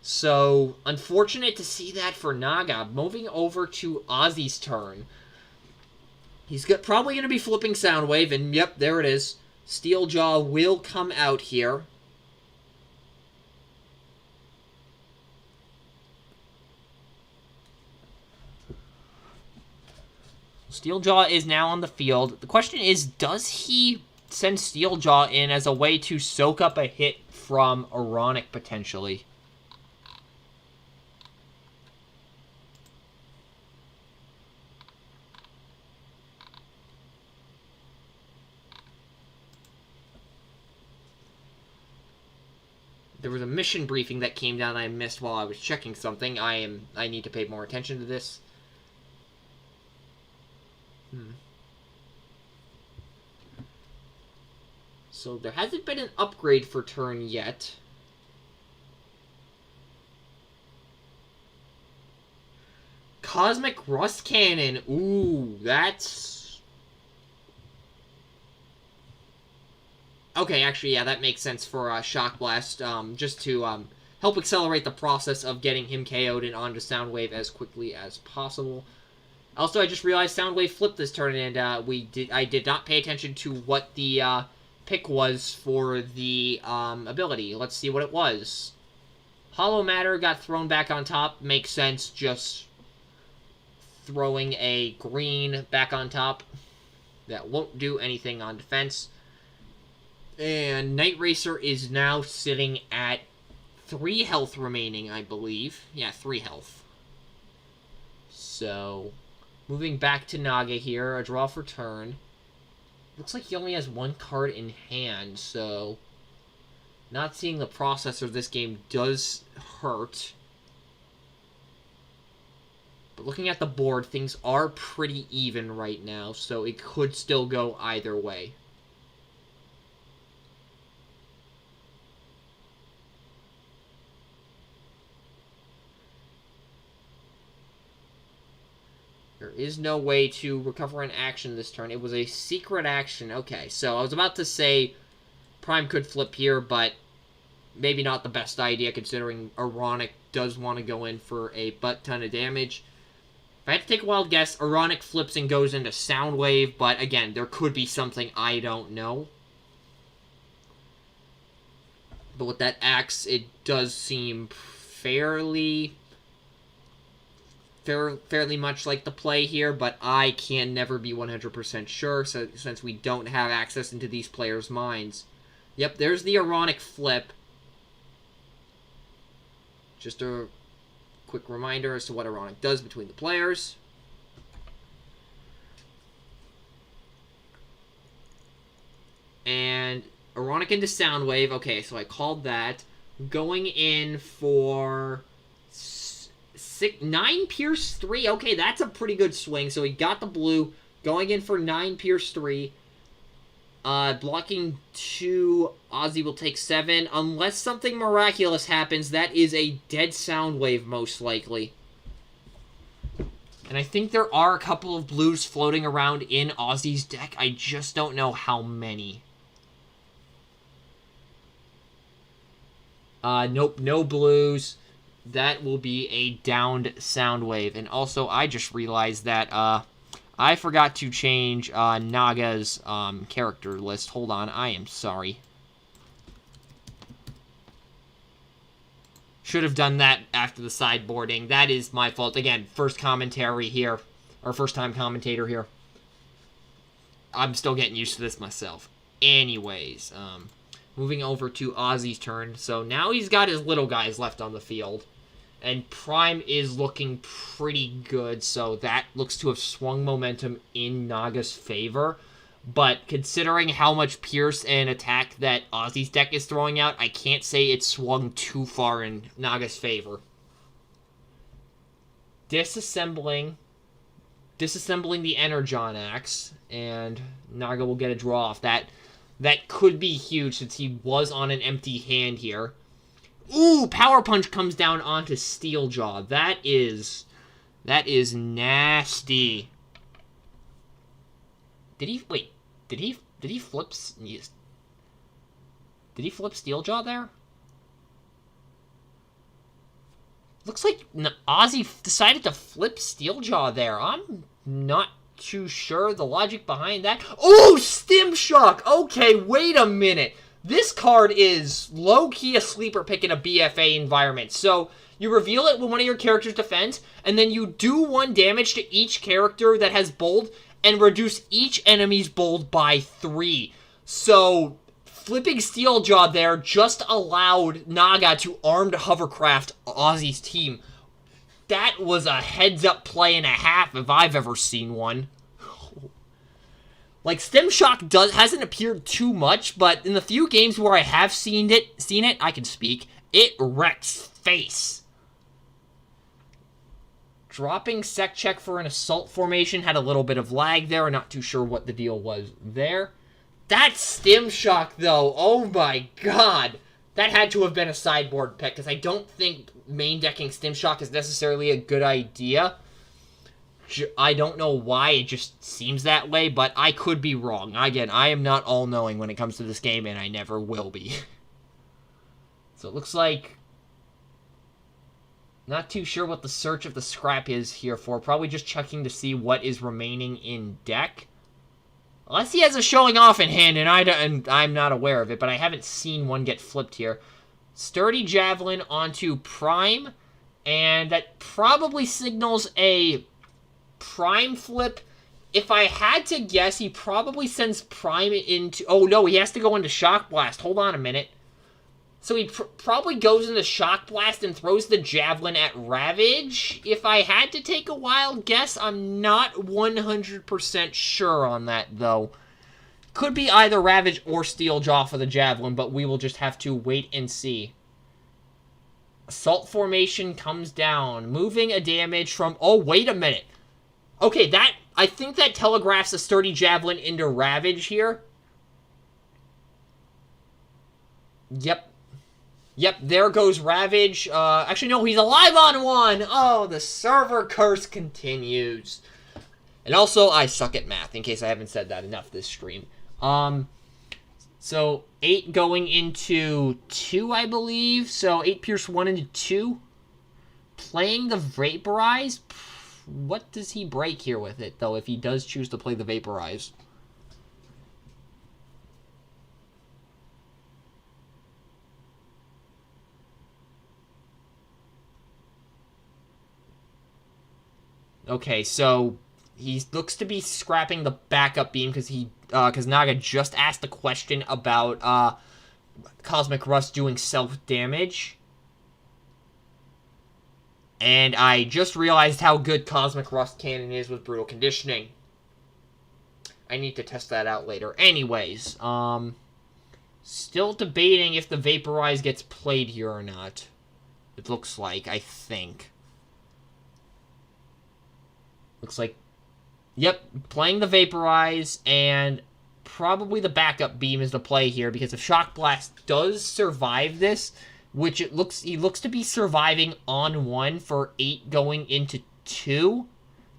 So, unfortunate to see that for Naga. Moving over to Ozzy's turn. He's probably going to be flipping Soundwave, and yep, there it is. Steeljaw will come out here. Steeljaw is now on the field. The question is, does he send Steeljaw in as a way to soak up a hit from Ironic, potentially? There was a mission briefing that came down I missed while I was checking something. I need to pay more attention to this. So there hasn't been an upgrade for turn yet. Cosmic Rust Cannon. Ooh, that's... Okay, actually, yeah, that makes sense for Shock Blast, just to help accelerate the process of getting him KO'd and onto Soundwave as quickly as possible. Also, I just realized Soundwave flipped this turn, and I did not pay attention to what the pick was for the ability. Let's see what it was. Hollow Matter got thrown back on top. Makes sense, just throwing a green back on top. That won't do anything on defense. And Night Racer is now sitting at 3 health remaining, I believe. Yeah, 3 health. So, moving back to Naga here, a draw for turn. Looks like he only has 1 card in hand, so... Not seeing the processor of this game does hurt. But looking at the board, things are pretty even right now, so it could still go either way. There is no way to recover an action this turn. It was a secret action. Okay, so I was about to say Prime could flip here, but maybe not the best idea considering Ironic does want to go in for a butt-ton of damage. If I had to take a wild guess, Ironic flips and goes into Soundwave, but again, there could be something I don't know. But with that axe, it does seem fairly much like the play here, but I can never be 100% sure, so, since we don't have access into these players' minds. Yep, there's the Ironic flip. Just a quick reminder as to what Ironic does between the players. And Ironic into Soundwave. Okay, so I called that. Going in for 9 Pierce 3. Okay, that's a pretty good swing. So he got the blue. Going in for 9 Pierce 3. Blocking 2. Ozzy will take 7. Unless something miraculous happens, that is a dead Soundwave, most likely. And I think there are a couple of blues floating around in Ozzy's deck. I just don't know how many. Nope, no blues. That will be a downed Soundwave. And also, I just realized that, I forgot to change, Naga's, character list. Hold on, I am sorry. Should have done that after the sideboarding. That is my fault. Again, first commentary here. Or first-time commentator here. I'm still getting used to this myself. Anyways, moving over to Ozzy's turn. So now he's got his little guys left on the field. And Prime is looking pretty good, so that looks to have swung momentum in Naga's favor. But considering how much Pierce and attack that Ozzy's deck is throwing out, I can't say it swung too far in Naga's favor. Disassembling the Energon Axe, and Naga will get a draw off that. That could be huge since he was on an empty hand here. Ooh, Power Punch comes down onto Steeljaw. That is nasty. Did he flip? Did he flip Steeljaw there? Looks like Ozzy decided to flip Steeljaw there. I'm not too sure the logic behind that. Oh, Stim Shock! Okay, wait a minute. This card is low-key a sleeper pick in a BFA environment. So, you reveal it when one of your characters defends, and then you do 1 damage to each character that has bold, and reduce each enemy's bold by 3. So, flipping Steeljaw there just allowed Naga to armed hovercraft Ozzy's team. That was a heads-up play and a half if I've ever seen one. Like, Stim Shock hasn't appeared too much, but in the few games where I have seen it, I can speak, it wrecks face. Dropping Sec Check for an Assault formation had a little bit of lag there. I'm not too sure what the deal was there. That Stim Shock, though, oh my god. That had to have been a sideboard pick, because I don't think main decking Stim Shock is necessarily a good idea. I don't know why, it just seems that way, but I could be wrong. Again, I am not all-knowing when it comes to this game, and I never will be. So it looks like... Not too sure what the search of the scrap is here for. Probably just checking to see what is remaining in deck. Unless he has a showing off in hand, and I'm not aware of it, but I haven't seen one get flipped here. Sturdy Javelin onto Prime, and that probably signals a Prime flip. If I had to guess, he probably sends Prime into... Oh, no, he has to go into Shock Blast. Hold on a minute. So he probably goes into Shock Blast and throws the Javelin at Ravage. If I had to take a wild guess, I'm not 100% sure on that, though. Could be either Ravage or Steeljaw for the Javelin, but we will just have to wait and see. Assault formation comes down, moving a damage from... Oh, wait a minute. Okay, I think that telegraphs a Sturdy Javelin into Ravage here. Yep, there goes Ravage. Actually, no, he's alive on 1. Oh, the server curse continues. And also, I suck at math, in case I haven't said that enough this stream. So 8 going into 2, I believe. So 8 pierce 1 into 2. Playing the Vaporize. What does he break here with it, though, if he does choose to play the Vaporize? Okay, so he looks to be scrapping the backup beam because Naga just asked a question about Cosmic Rust doing self-damage. And I just realized how good Cosmic Rust Cannon is with Brutal Conditioning. I need to test that out later. Anyways, still debating if the Vaporize gets played here or not. It looks like, I think. Looks like, yep, playing the Vaporize, and probably the backup beam is the play here, because if Shock Blast does survive this, which he looks to be surviving on 1 for 8 going into 2.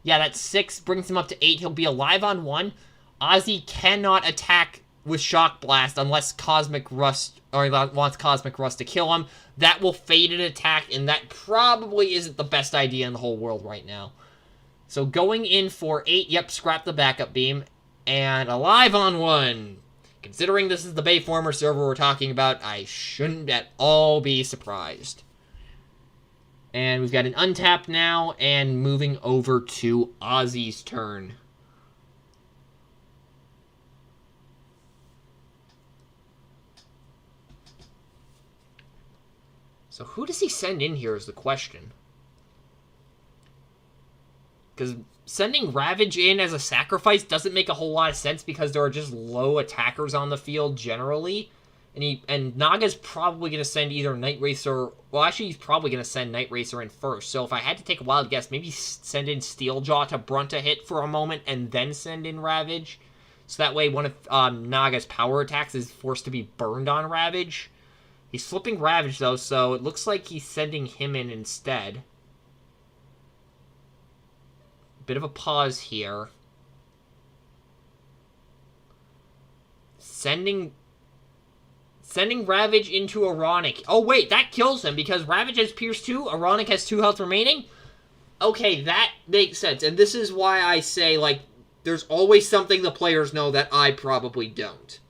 Yeah, that's 6, brings him up to 8. He'll be alive on 1. Ozzy cannot attack with Shock Blast unless Cosmic Rust, or he wants Cosmic Rust to kill him. That will fade an attack, and that probably isn't the best idea in the whole world right now. So going in for 8, yep, scrap the backup beam, and alive on 1. Considering this is the Bayformer server we're talking about, I shouldn't at all be surprised. And we've got an untap now, and moving over to Ozzy's turn. So who does he send in here is the question. Because sending Ravage in as a sacrifice doesn't make a whole lot of sense because there are just low attackers on the field generally. And Naga's probably going to send either Night Racer... Well, actually, he's probably going to send Night Racer in first. So if I had to take a wild guess, maybe send in Steeljaw to brunt a hit for a moment and then send in Ravage. So that way one of Naga's power attacks is forced to be burned on Ravage. He's flipping Ravage, though, so it looks like he's sending him in instead. Bit of a pause here. Sending Ravage into Ironic. Oh, wait, that kills him because Ravage has Pierce 2, Ironic has 2 health remaining? Okay, that makes sense. And this is why I say, like, there's always something the players know that I probably don't.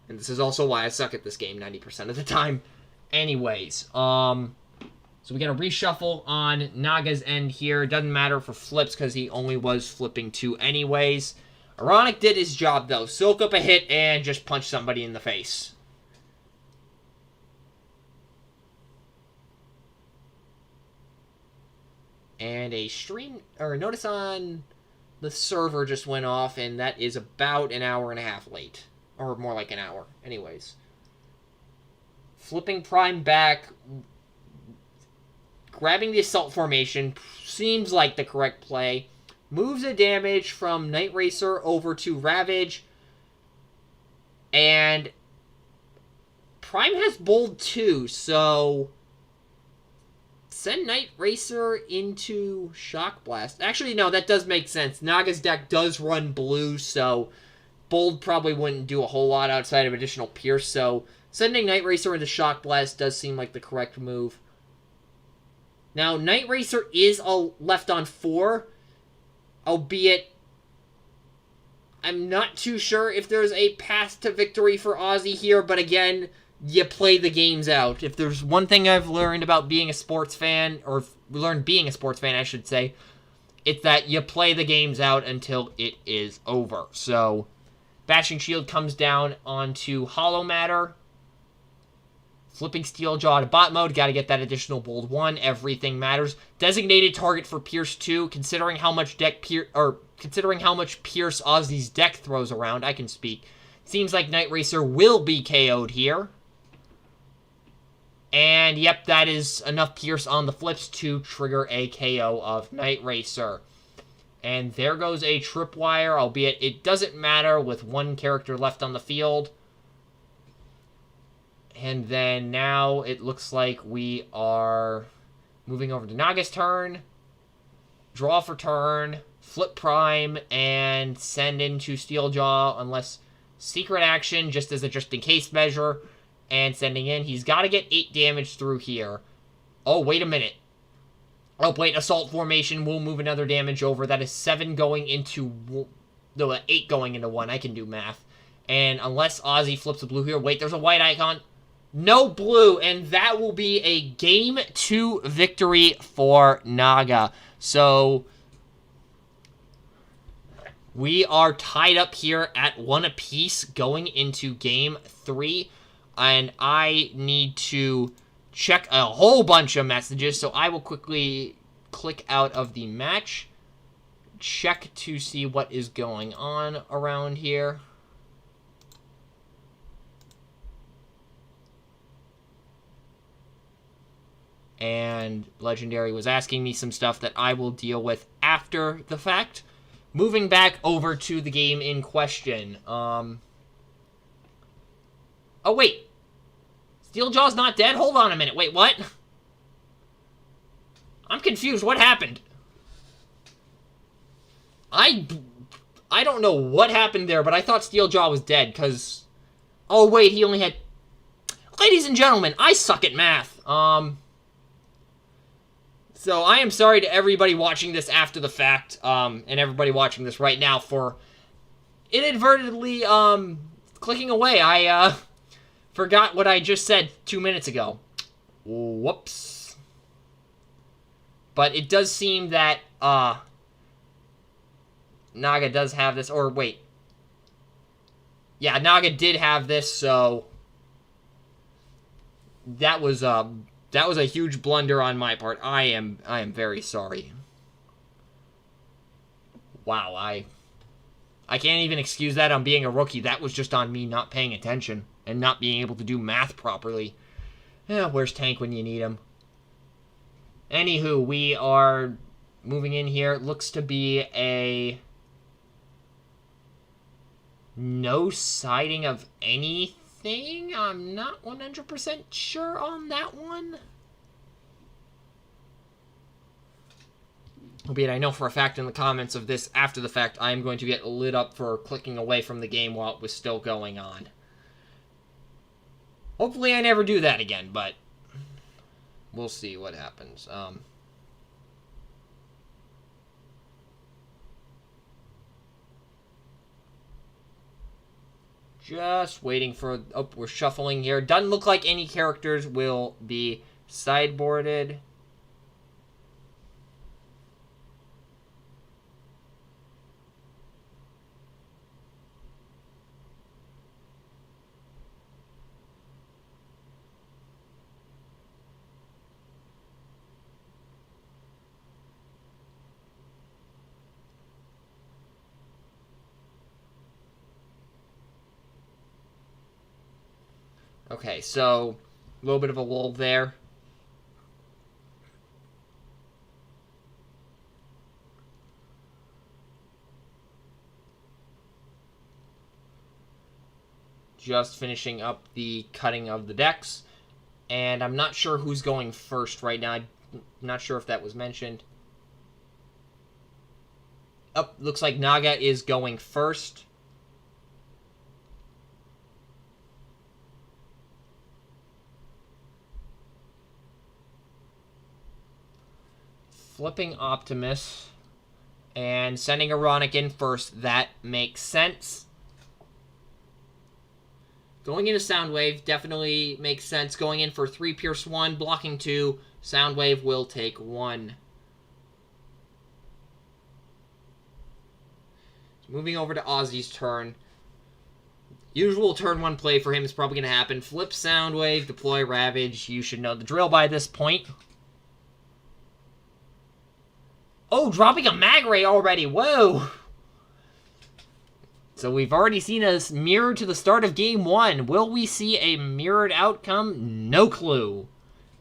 And this is also why I suck at this game 90% of the time. Anyways, so we got a reshuffle on Naga's end here. Doesn't matter for flips because he only was flipping 2 anyways. Ironic did his job, though. Soak up a hit and just punch somebody in the face. And a stream, or notice on the server just went off, and that is about an hour and a half late. Or more like an hour. Anyways. Flipping Prime back. Grabbing the Assault Formation seems like the correct play. Moves the damage from Night Racer over to Ravage. And Prime has Bold 2, so send Night Racer into Shock Blast. Actually, no, that does make sense. Naga's deck does run blue, so Bold probably wouldn't do a whole lot outside of additional Pierce, so sending Night Racer into Shock Blast does seem like the correct move. Now, Night Racer is left on 4, albeit I'm not too sure if there's a path to victory for Ozzy here, but again, you play the games out. If there's one thing I've learned about being a sports fan, or learned being a sports fan, I should say, it's that you play the games out until it is over. So, Bashing Shield comes down onto Hollow Matter. Flipping Steeljaw to bot mode, gotta get that additional Bold 1. Everything matters. Designated target for Pierce 2, considering how much Pierce Ozzy's deck throws around, I can speak. Seems like Night Racer will be KO'd here. And yep, that is enough Pierce on the flips to trigger a KO of Night Racer. And there goes a Tripwire, albeit it doesn't matter with one character left on the field. And then now it looks like we are moving over to Naga's turn. Draw for turn. flip Prime and send into Steeljaw unless secret action, just as a just-in-case measure, and sending in. He's got to get 8 damage through here. Oh, wait a minute. Oh, wait, Assault Formation will move another damage over. That is 7 going into... No, 8 going into 1. I can do math. And unless Ozzy flips a blue here... Wait, there's a white icon. No blue, and that will be a Game 2 victory for Naga. So... we are tied up here at 1 apiece going into Game 3. And I need to check a whole bunch of messages. So I will quickly click out of the match. Check to see what is going on around here. And Legendary was asking me some stuff that I will deal with after the fact. Moving back over to the game in question. Oh, wait. Steeljaw's not dead? Hold on a minute. Wait, what? I'm confused. What happened? I don't know what happened there, but I thought Steeljaw was dead, because... Oh, wait, he only had... Ladies and gentlemen, I suck at math. So I am sorry to everybody watching this after the fact, and everybody watching this right now for inadvertently, clicking away. I, forgot what I just said 2 minutes ago. Whoops. But it does seem that, Naga does have this, or wait. Yeah, Naga did have this, so that was a huge blunder on my part. I am very sorry. Wow, I can't even excuse that on being a rookie. That was just on me not paying attention and not being able to do math properly. Yeah, where's Tank when you need him? Anywho, we are moving in here. It looks to be a no siding of anything. I'm not 100% sure on that one. Albeit I know for a fact in the comments of this after the fact, I am going to get lit up for clicking away from the game while it was still going on. Hopefully I never do that again, but we'll see what happens. Just waiting for... Oh, we're shuffling here. Doesn't look like any characters will be sideboarded. Okay, so a little bit of a lull there. Just finishing up the cutting of the decks. And I'm not sure who's going first right now. I'm not sure if that was mentioned. Oh, looks like Naga is going first. Flipping Optimus and sending Ironic in first. That makes sense. Going into Soundwave definitely makes sense. Going in for 3 Pierce 1, blocking 2. Soundwave will take 1. Moving over to Ozzy's turn. Usual turn 1 play for him is probably going to happen. Flip Soundwave, deploy Ravage. You should know the drill by this point. Oh, dropping a Mag Ray already. Whoa. So we've already seen us mirrored to the start of Game 1. Will we see a mirrored outcome? No clue.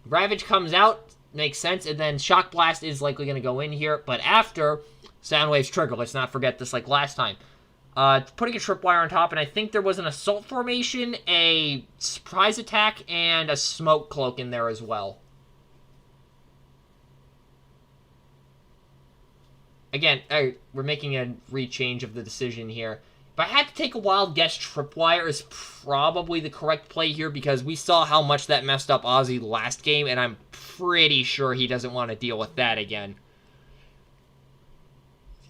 Ravage comes out. Makes sense. And then Shock Blast is likely going to go in here. But after Soundwave's trigger. Let's not forget this like last time. Putting a Tripwire on top. And I think there was an Assault Formation, a Surprise Attack, and a Smoke Cloak in there as well. again, we're making a rechange of the decision here. If I had to take a wild guess, Tripwire is probably the correct play here because we saw how much that messed up Ozzy last game, and I'm pretty sure he doesn't want to deal with that again.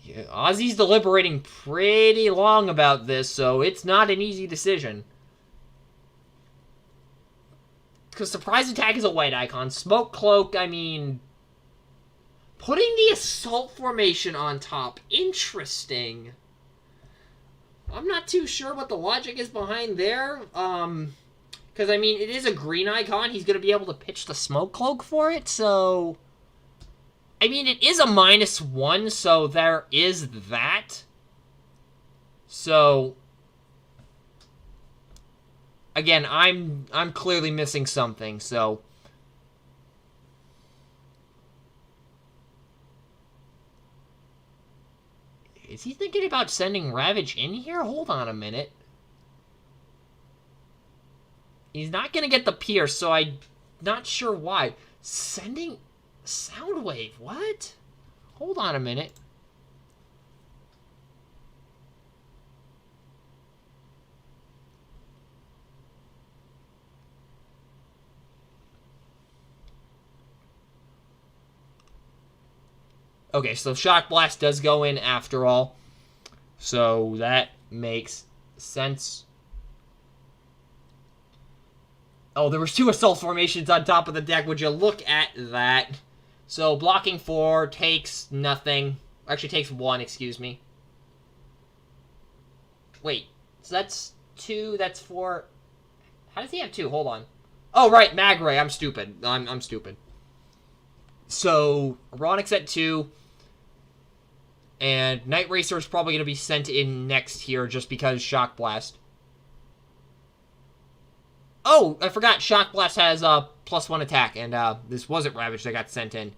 Yeah, Ozzy's deliberating pretty long about this, so it's not an easy decision. Because Surprise Attack is a white icon. Smoke Cloak, I mean... Putting the Assault Formation on top. Interesting. I'm not too sure what the logic is behind there. Because, I mean, it is a green icon. He's going to be able to pitch the Smoke Cloak for it, so... I mean, it is a -1, so there is that. So... Again, I'm clearly missing something, so... Is he thinking about sending Ravage in here? Hold on a minute. He's not going to get the Pierce, so I'm not sure why. Sending Soundwave? What? Hold on a minute. Okay, so Shock Blast does go in after all. So that makes sense. Oh, there was 2 Assault Formations on top of the deck. Would you look at that? So blocking 4 takes nothing. Actually, takes 1, excuse me. Wait, so that's 2, that's 4. How does he have 2? Hold on. Oh, right, Mag Ray. I'm stupid. I'm stupid. So, Ironic's at 2. And Night Racer is probably going to be sent in next here just because Shock Blast. Oh, I forgot. Shock Blast has a +1 attack, and this wasn't Ravage that got sent in.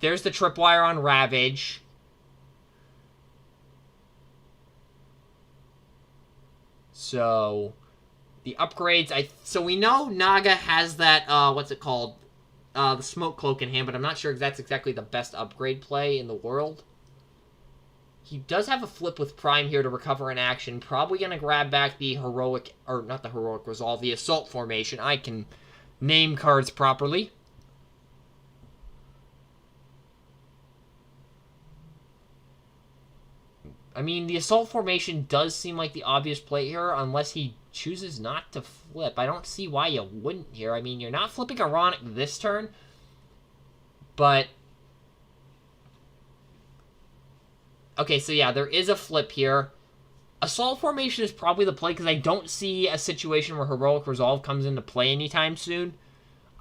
There's the Tripwire on Ravage. So, the upgrades. So we know Naga has that, what's it called? The Smoke Cloak in hand, but I'm not sure if that's exactly the best upgrade play in the world. He does have a flip with Prime here to recover an action. Probably going to grab back the Heroic, or not the Heroic Resolve, the Assault Formation. I can name cards properly. I mean, the Assault Formation does seem like the obvious play here, unless he chooses not to flip. I don't see why you wouldn't here. I mean, you're not flipping Ironic this turn, but... Okay, so yeah, there is a flip here. Assault Formation is probably the play, because I don't see a situation where Heroic Resolve comes into play anytime soon.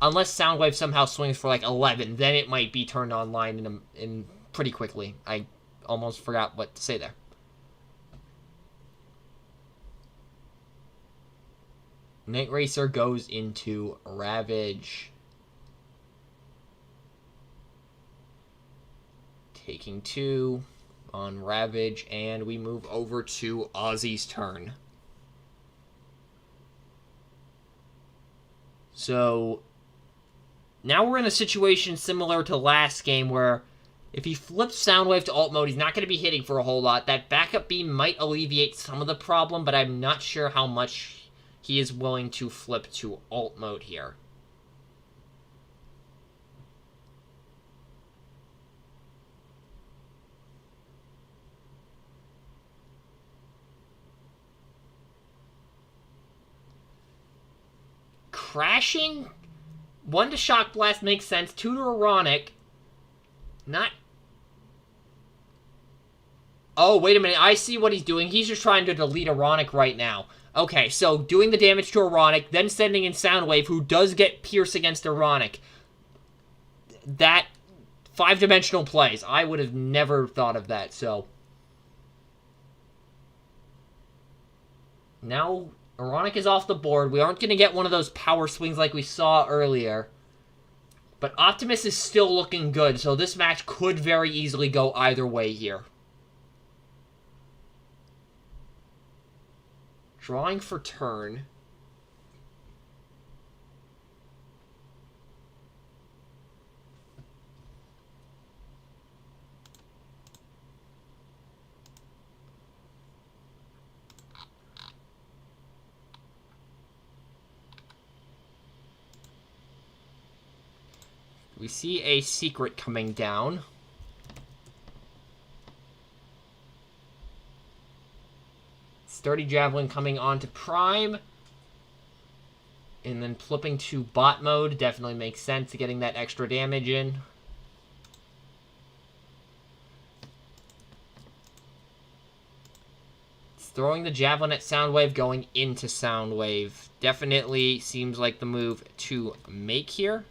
Unless Soundwave somehow swings for like 11, then it might be turned online in pretty quickly. I almost forgot what to say there. Night Racer goes into Ravage. Taking 2 on Ravage, and we move over to Ozzy's turn. So, now we're in a situation similar to last game where if he flips Soundwave to alt mode, he's not going to be hitting for a whole lot. That backup beam might alleviate some of the problem, but I'm not sure how much he is willing to flip to alt mode here. Crashing 1 to Shock Blast makes sense. 2 to Ironic. Not... Oh, wait a minute. I see what he's doing. He's just trying to delete Ironic right now. Okay, so doing the damage to Ironic, then sending in Soundwave, who does get Pierce against Ironic. That 5-dimensional plays. I would have never thought of that, so... Now... Ironic is off the board. We aren't going to get one of those power swings like we saw earlier. But Optimus is still looking good, so this match could very easily go either way here. Drawing for turn. We see a secret coming down. Sturdy Javelin coming on to Prime. And then flipping to bot mode definitely makes sense, getting that extra damage in. Throwing the Javelin at Soundwave, going into Soundwave. Definitely seems like the move to make here.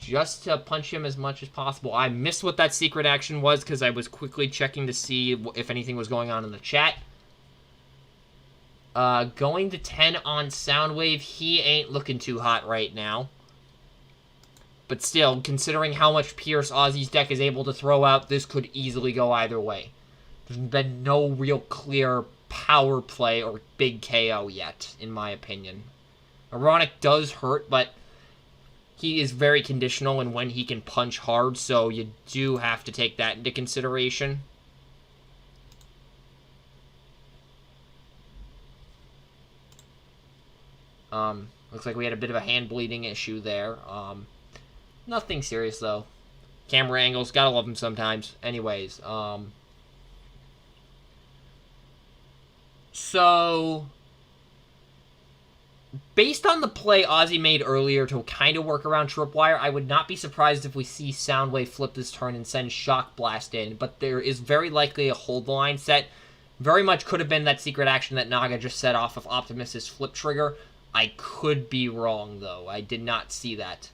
Just to punch him as much as possible. I missed what that secret action was because I was quickly checking to see if anything was going on in the chat. Going to 10 on Soundwave. He ain't looking too hot right now. But still, considering how much Pierce Ozzy's deck is able to throw out, this could easily go either way. There's been no real clear power play or big KO yet, in my opinion. Ironic does hurt, but he is very conditional in when he can punch hard, so you do have to take that into consideration. Looks like we had a bit of a hand bleeding issue there. Nothing serious, though. Camera angles, gotta love them sometimes. Anyways, so, based on the play Ozzy made earlier to kind of work around Tripwire, I would not be surprised if we see Soundwave flip this turn and send Shock Blast in, but there is very likely a hold the line set. Very much could have been that secret action that Naga just set off of Optimus's flip trigger. I could be wrong, though. I did not see that.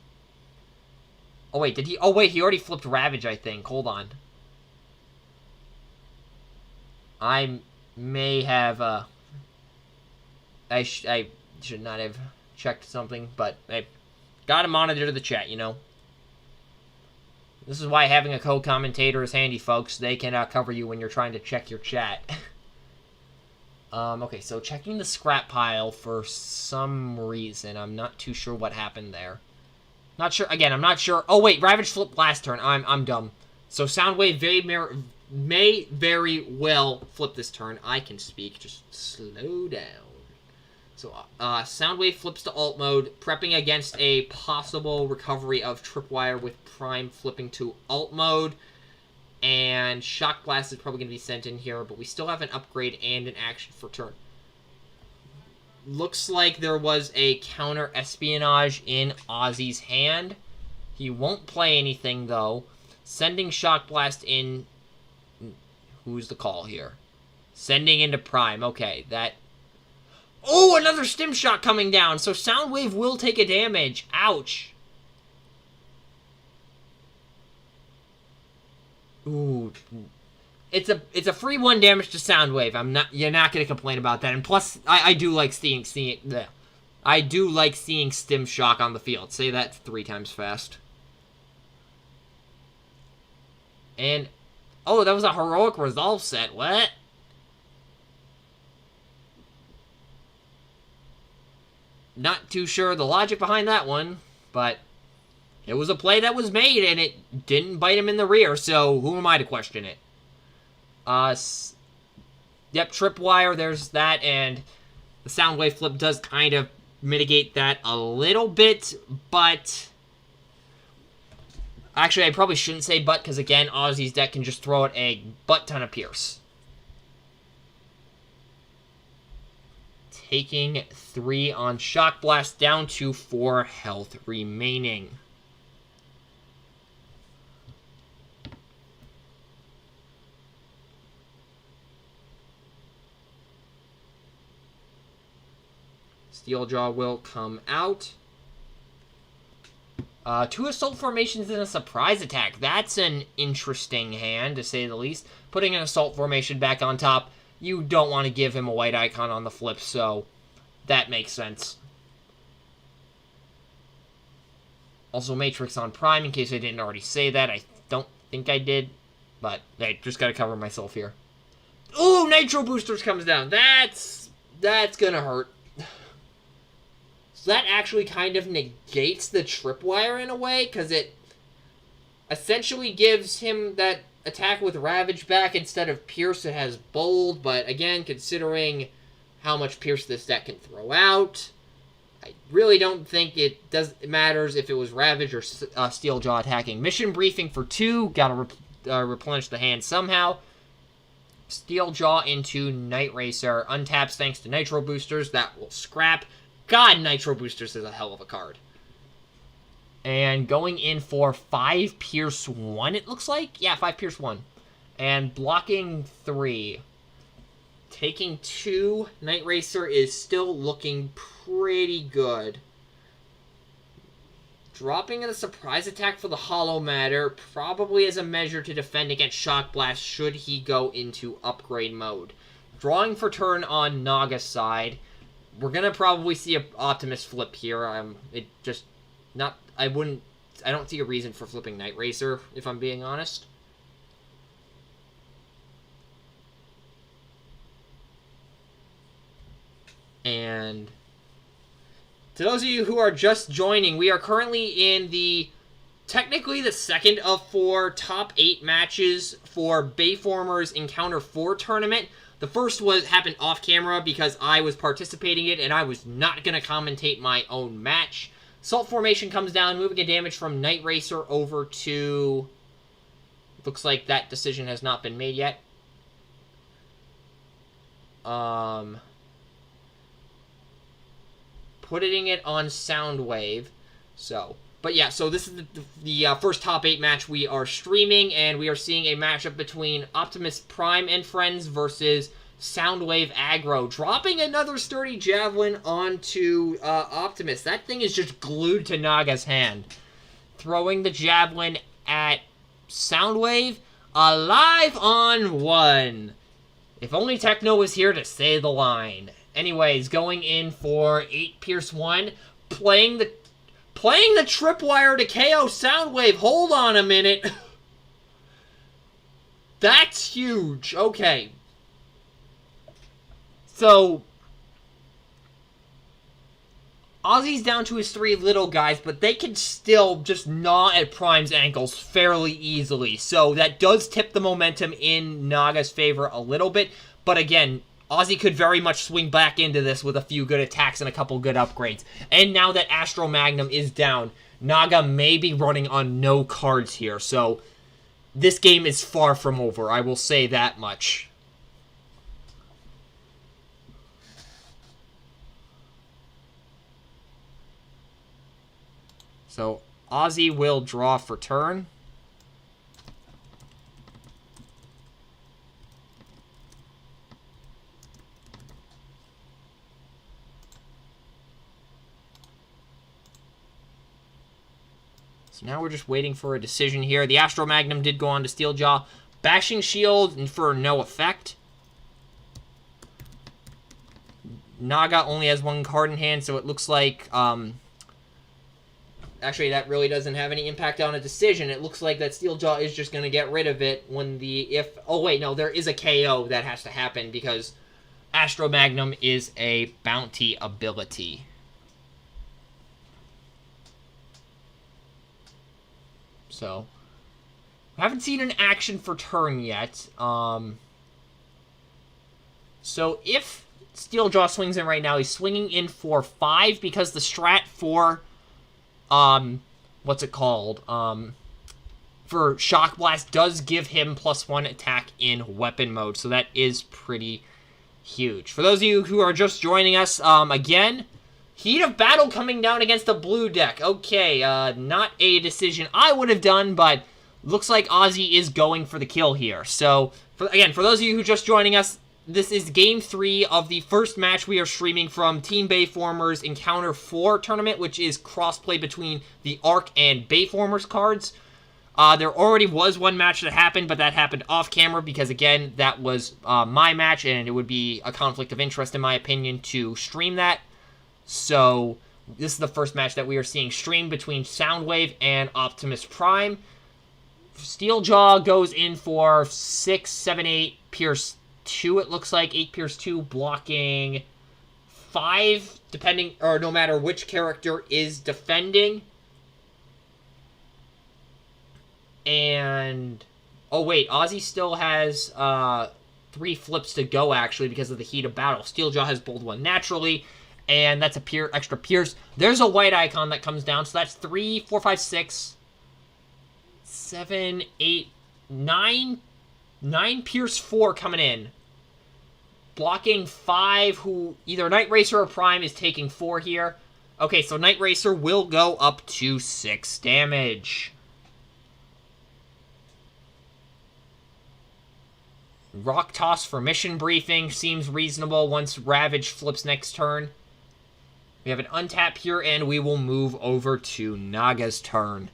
Oh, wait, did he? Oh, wait, he already flipped Ravage, I think. Hold on. I may have, I should not have checked something, but I gotta monitor the chat, you know? This is why having a co-commentator is handy, folks. They can cover you when you're trying to check your chat. Okay, so checking the scrap pile for some reason. I'm not too sure what happened there. Not sure. Again, I'm not sure. Oh, wait. Ravage flipped last turn. I'm dumb. So Soundwave may very well flip this turn. I can speak. Just slow down. So Soundwave flips to alt mode, prepping against a possible recovery of Tripwire with Prime flipping to alt mode. And Shock Blast is probably going to be sent in here, but we still have an upgrade and an action for turn. Looks like there was a counter espionage in Ozzy's hand. He won't play anything, though. Sending Shock Blast in... Who's the call here? Sending into Prime. Okay, that... Oh, another Stim Shot coming down. So Soundwave will take a damage. Ouch. Ooh, it's a free 1 damage to Soundwave. You're not gonna complain about that. And plus, I do like seeing Stim Shock on the field. Say that 3 times fast. And oh, that was a heroic resolve set. What? Not too sure the logic behind that one, but it was a play that was made, and it didn't bite him in the rear, so who am I to question it? Yep, Tripwire, there's that, and the Soundwave flip does kind of mitigate that a little bit, but... Actually, I probably shouldn't say but, because again, Ozzy's deck can just throw out a butt-ton of Pierce. Taking 3 on Shock Blast, down to 4 health remaining. Steeljaw will come out. 2 Assault Formations and a Surprise Attack. That's an interesting hand, to say the least. Putting an Assault Formation back on top, you don't want to give him a white icon on the flip, so that makes sense. Also, Matrix on Prime, in case I didn't already say that. I don't think I did, but I just gotta cover myself here. Ooh, Nitro Boosters comes down. That's gonna hurt. So that actually kind of negates the Tripwire in a way, because it essentially gives him that attack with Ravage back. Instead of Pierce, it has Bold, but again, considering how much Pierce this deck can throw out, I really don't think it matters if it was Ravage or Steeljaw attacking. Mission briefing for 2. Gotta replenish the hand somehow. Steeljaw into Night Racer. Untaps thanks to Nitro Boosters. That will scrap. God, Nitro Boosters is a hell of a card. And going in for 5 Pierce 1, it looks like? Yeah, 5 Pierce 1. And blocking 3. Taking 2. Night Racer is still looking pretty good. Dropping in a surprise attack for the Hollow Matter, probably as a measure to defend against Shock Blast should he go into upgrade mode. Drawing for turn on Naga's side. We're gonna probably see an Optimus flip here. I don't see a reason for flipping Night Racer, if I'm being honest. And to those of you who are just joining, we are currently in technically the second of 4 top 8 matches for Bayformers Encounter 4 tournament. The first happened off camera because I was participating in it and I was not going to commentate my own match. Salt Formation comes down, moving a damage from Night Racer over to... Looks like that decision has not been made yet. Putting it on Soundwave. So, but yeah, so this is the first top 8 match we are streaming, and we are seeing a matchup between Optimus Prime and friends versus Soundwave Aggro. Dropping another sturdy javelin onto Optimus. That thing is just glued to Naga's hand. Throwing the javelin at Soundwave. Alive on 1. If only Techno was here to say the line. Anyways, going in for 8 Pierce 1, playing the tripwire to KO Soundwave. Hold on a minute. That's huge. Okay. So, Ozzy's down to his 3 little guys, but they can still just gnaw at Prime's ankles fairly easily. So that does tip the momentum in Naga's favor a little bit. But again, Ozzy could very much swing back into this with a few good attacks and a couple good upgrades. And now that Astro Magnum is down, Naga may be running on no cards here. So this game is far from over, I will say that much. So Ozzy will draw for turn. So now we're just waiting for a decision here. The Astro Magnum did go on to Steeljaw. Bashing Shield for no effect. Naga only has 1 card in hand, so it looks like... Actually, that really doesn't have any impact on a decision. It looks like that Steeljaw is just going to get rid of it when oh, wait, no, there is a KO that has to happen because Astro Magnum is a bounty ability. So, I haven't seen an action for turn yet. So, if Steeljaw swings in right now, he's swinging in for 5 because the strat for... what's it called? For Shock Blast does give him +1 attack in weapon mode, so that is pretty huge. For those of you who are just joining us, again, Heat of Battle coming down against the blue deck. Okay, not a decision I would have done, but looks like Ozzy is going for the kill here. So, for those of you who are just joining us, this is Game 3 of the first match we are streaming from Team Bayformers Encounter 4 tournament, which is crossplay between the Arc and Bayformers cards. There already was one match that happened, but that happened off camera because, again, that was my match, and it would be a conflict of interest, in my opinion, to stream that. So, this is the first match that we are seeing streamed between Soundwave and Optimus Prime. Steeljaw goes in for 6, 7, 8, Pierce 2, it looks like. 8 Pierce 2, blocking 5, depending, or no matter which character is defending. And, oh wait, Ozzy still has 3 flips to go, actually, because of the Heat of Battle. Steeljaw has bowled 1 naturally, And that's a extra pierce. There's a white icon that comes down, so that's 3, 4, 5, 6, 7, 8, 9. 9 pierce 4 coming in. Blocking 5, who either Night Racer or Prime is taking 4 here. Okay, so Night Racer will go up to 6 damage. Rock Toss for mission briefing seems reasonable once Ravage flips next turn. We have an untap here, and we will move over to Naga's turn.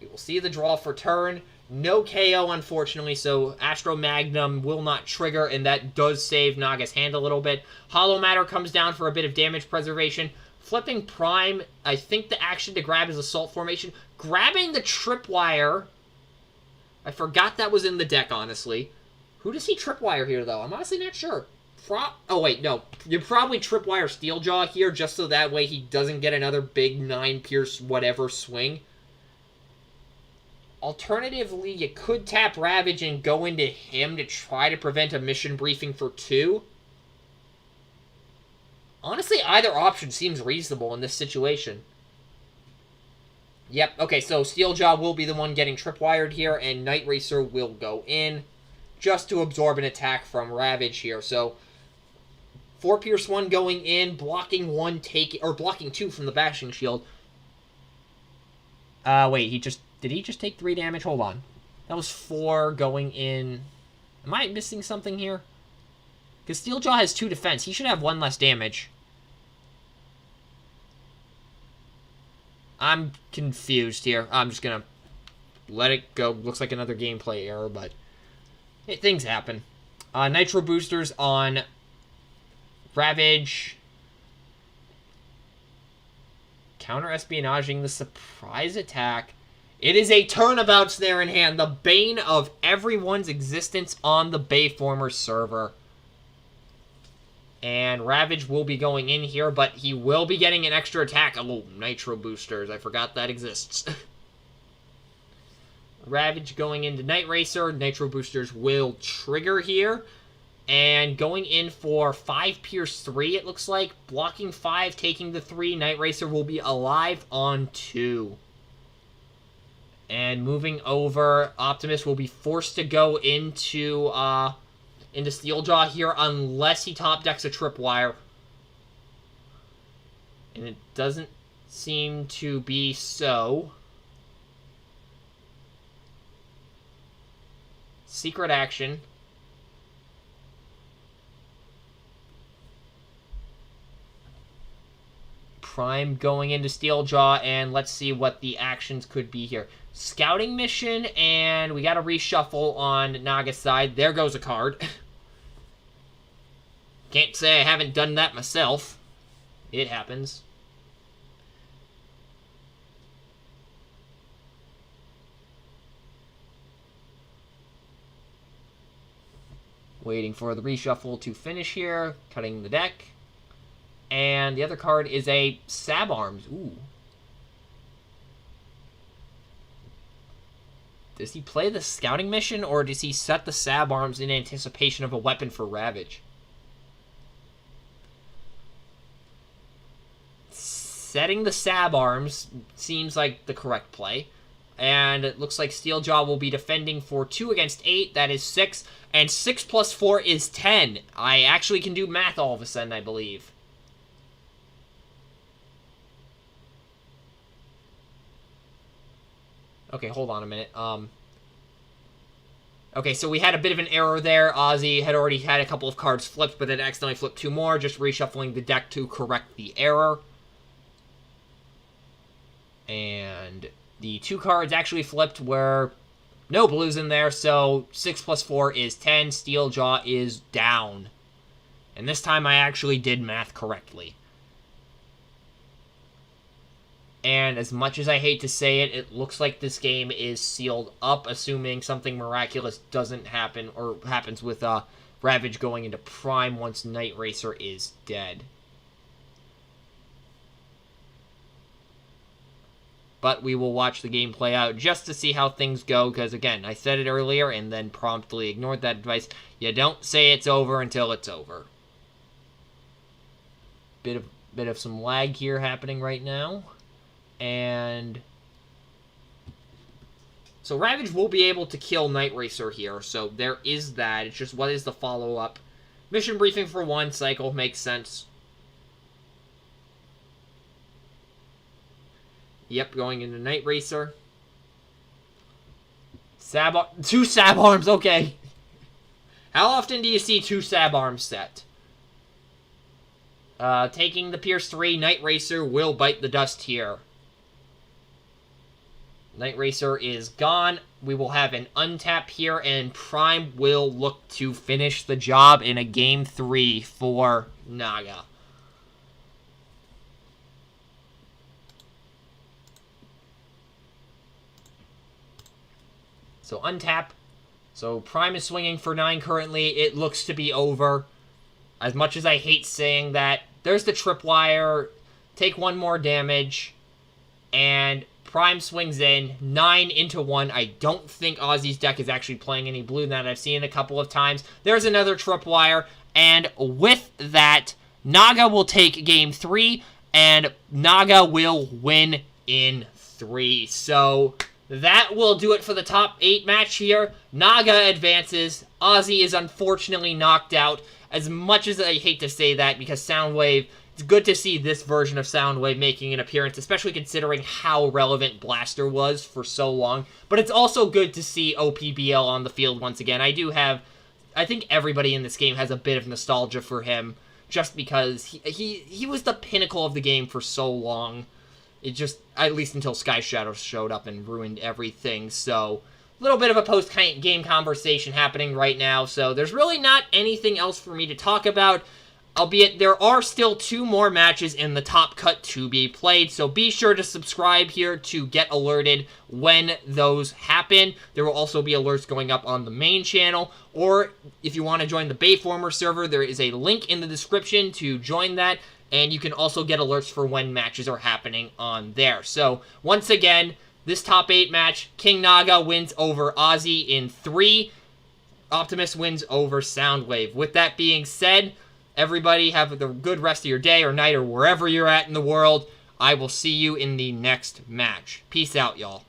We will see the draw for turn. No KO, unfortunately, so Astro Magnum will not trigger, and that does save Naga's hand a little bit. Hollow Matter comes down for a bit of damage preservation. Flipping Prime, I think the action to grab is Assault Formation. Grabbing the Tripwire. I forgot that was in the deck, honestly. Who does he Tripwire here, though? I'm honestly not sure. Oh, wait, no. You probably Tripwire Steeljaw here, just so that way he doesn't get another big 9 pierce whatever swing. Alternatively, you could tap Ravage and go into him to try to prevent a mission briefing for 2. Honestly, either option seems reasonable in this situation. Yep, okay, so Steeljaw will be the one getting tripwired here, and Night Racer will go in just to absorb an attack from Ravage here. So 4 pierce 1 going in, blocking 1 taking, or blocking 2 from the bashing shield. Wait, did he just take 3 damage? Hold on. That was 4 going in. Am I missing something here? Because Steeljaw has 2 defense. He should have 1 less damage. I'm confused here. I'm just gonna let it go. Looks like another gameplay error, but hey, things happen. Nitro boosters on Ravage. Counter-espionaging the surprise attack. It is a turnabout snare in hand, the bane of everyone's existence on the Bayformers server. And Ravage will be going in here, but he will be getting an extra attack. Oh, Nitro boosters. I forgot that exists. Ravage going into Night Racer. Nitro boosters will trigger here. And going in for 5 pierce 3, it looks like. Blocking 5, taking the 3. Night Racer will be alive on 2. And moving over, Optimus will be forced to go into Steeljaw here unless he top decks a Tripwire. And it doesn't seem to be so. Secret action. Prime going into Steeljaw, and let's see what the actions could be here. Scouting mission, and we got a reshuffle on Naga's side. There goes a card. Can't say I haven't done that myself. It happens. Waiting for the reshuffle to finish here. Cutting the deck. And the other card is a Sab Arms. Ooh. Does he play the scouting mission, or does he set the Sab Arms in anticipation of a weapon for Ravage? Setting the Sab Arms seems like the correct play. And it looks like Steeljaw will be defending for 2 against 8. That is 6. And 6 plus 4 is 10. I actually can do math all of a sudden, I believe. Okay, hold on a minute. Okay, so we had a bit of an error there. Ozzy had already had a couple of cards flipped, but then accidentally flipped 2 more, just reshuffling the deck to correct the error. And the 2 cards actually flipped were no blues in there, so 6 plus 4 is 10. Steeljaw is down. And this time I actually did math correctly. And as much as I hate to say it, it looks like this game is sealed up, assuming something miraculous doesn't happen, or happens with Ravage going into Prime once Night Racer is dead. But we will watch the game play out just to see how things go, because again, I said it earlier and then promptly ignored that advice. You don't say it's over until it's over. bit of some lag here happening right now. And so Ravage will be able to kill Night Racer here. So there is that. It's just what is the follow-up? Mission briefing for 1 cycle makes sense. Yep, going into Night Racer. 2 Sab Arms, okay. How often do you see 2 Sab Arms set? Taking the Pierce 3, Night Racer will bite the dust here. Night Racer is gone. We will have an untap here, and Prime will look to finish the job in a Game 3 for Naga. So untap. So Prime is swinging for 9 currently. It looks to be over. As much as I hate saying that, there's the tripwire. Take 1 more damage. And Prime swings in. 9 into 1. I don't think Ozzy's deck is actually playing any blue than that. I've seen it a couple of times. There's another tripwire. And with that, Naga will take Game 3. And Naga will win in 3. So that will do it for the top 8 match here. Naga advances. Ozzy is unfortunately knocked out. As much as I hate to say that, because Soundwave, it's good to see this version of Soundwave making an appearance, especially considering how relevant Blaster was for so long. But it's also good to see OPBL on the field once again. I think everybody in this game has a bit of nostalgia for him, just because he was the pinnacle of the game for so long. It just, at least until Sky Shadow showed up and ruined everything. So, a little bit of a post-game conversation happening right now. So, there's really not anything else for me to talk about. Albeit, there are still 2 more matches in the top cut to be played. So, be sure to subscribe here to get alerted when those happen. There will also be alerts going up on the main channel. Or, if you want to join the Bayformers server, there is a link in the description to join that. And you can also get alerts for when matches are happening on there. So, once again, this top 8 match, King Naga wins over Ozzy in 3. Optimus wins over Soundwave. With that being said, everybody have a good rest of your day or night or wherever you're at in the world. I will see you in the next match. Peace out, y'all.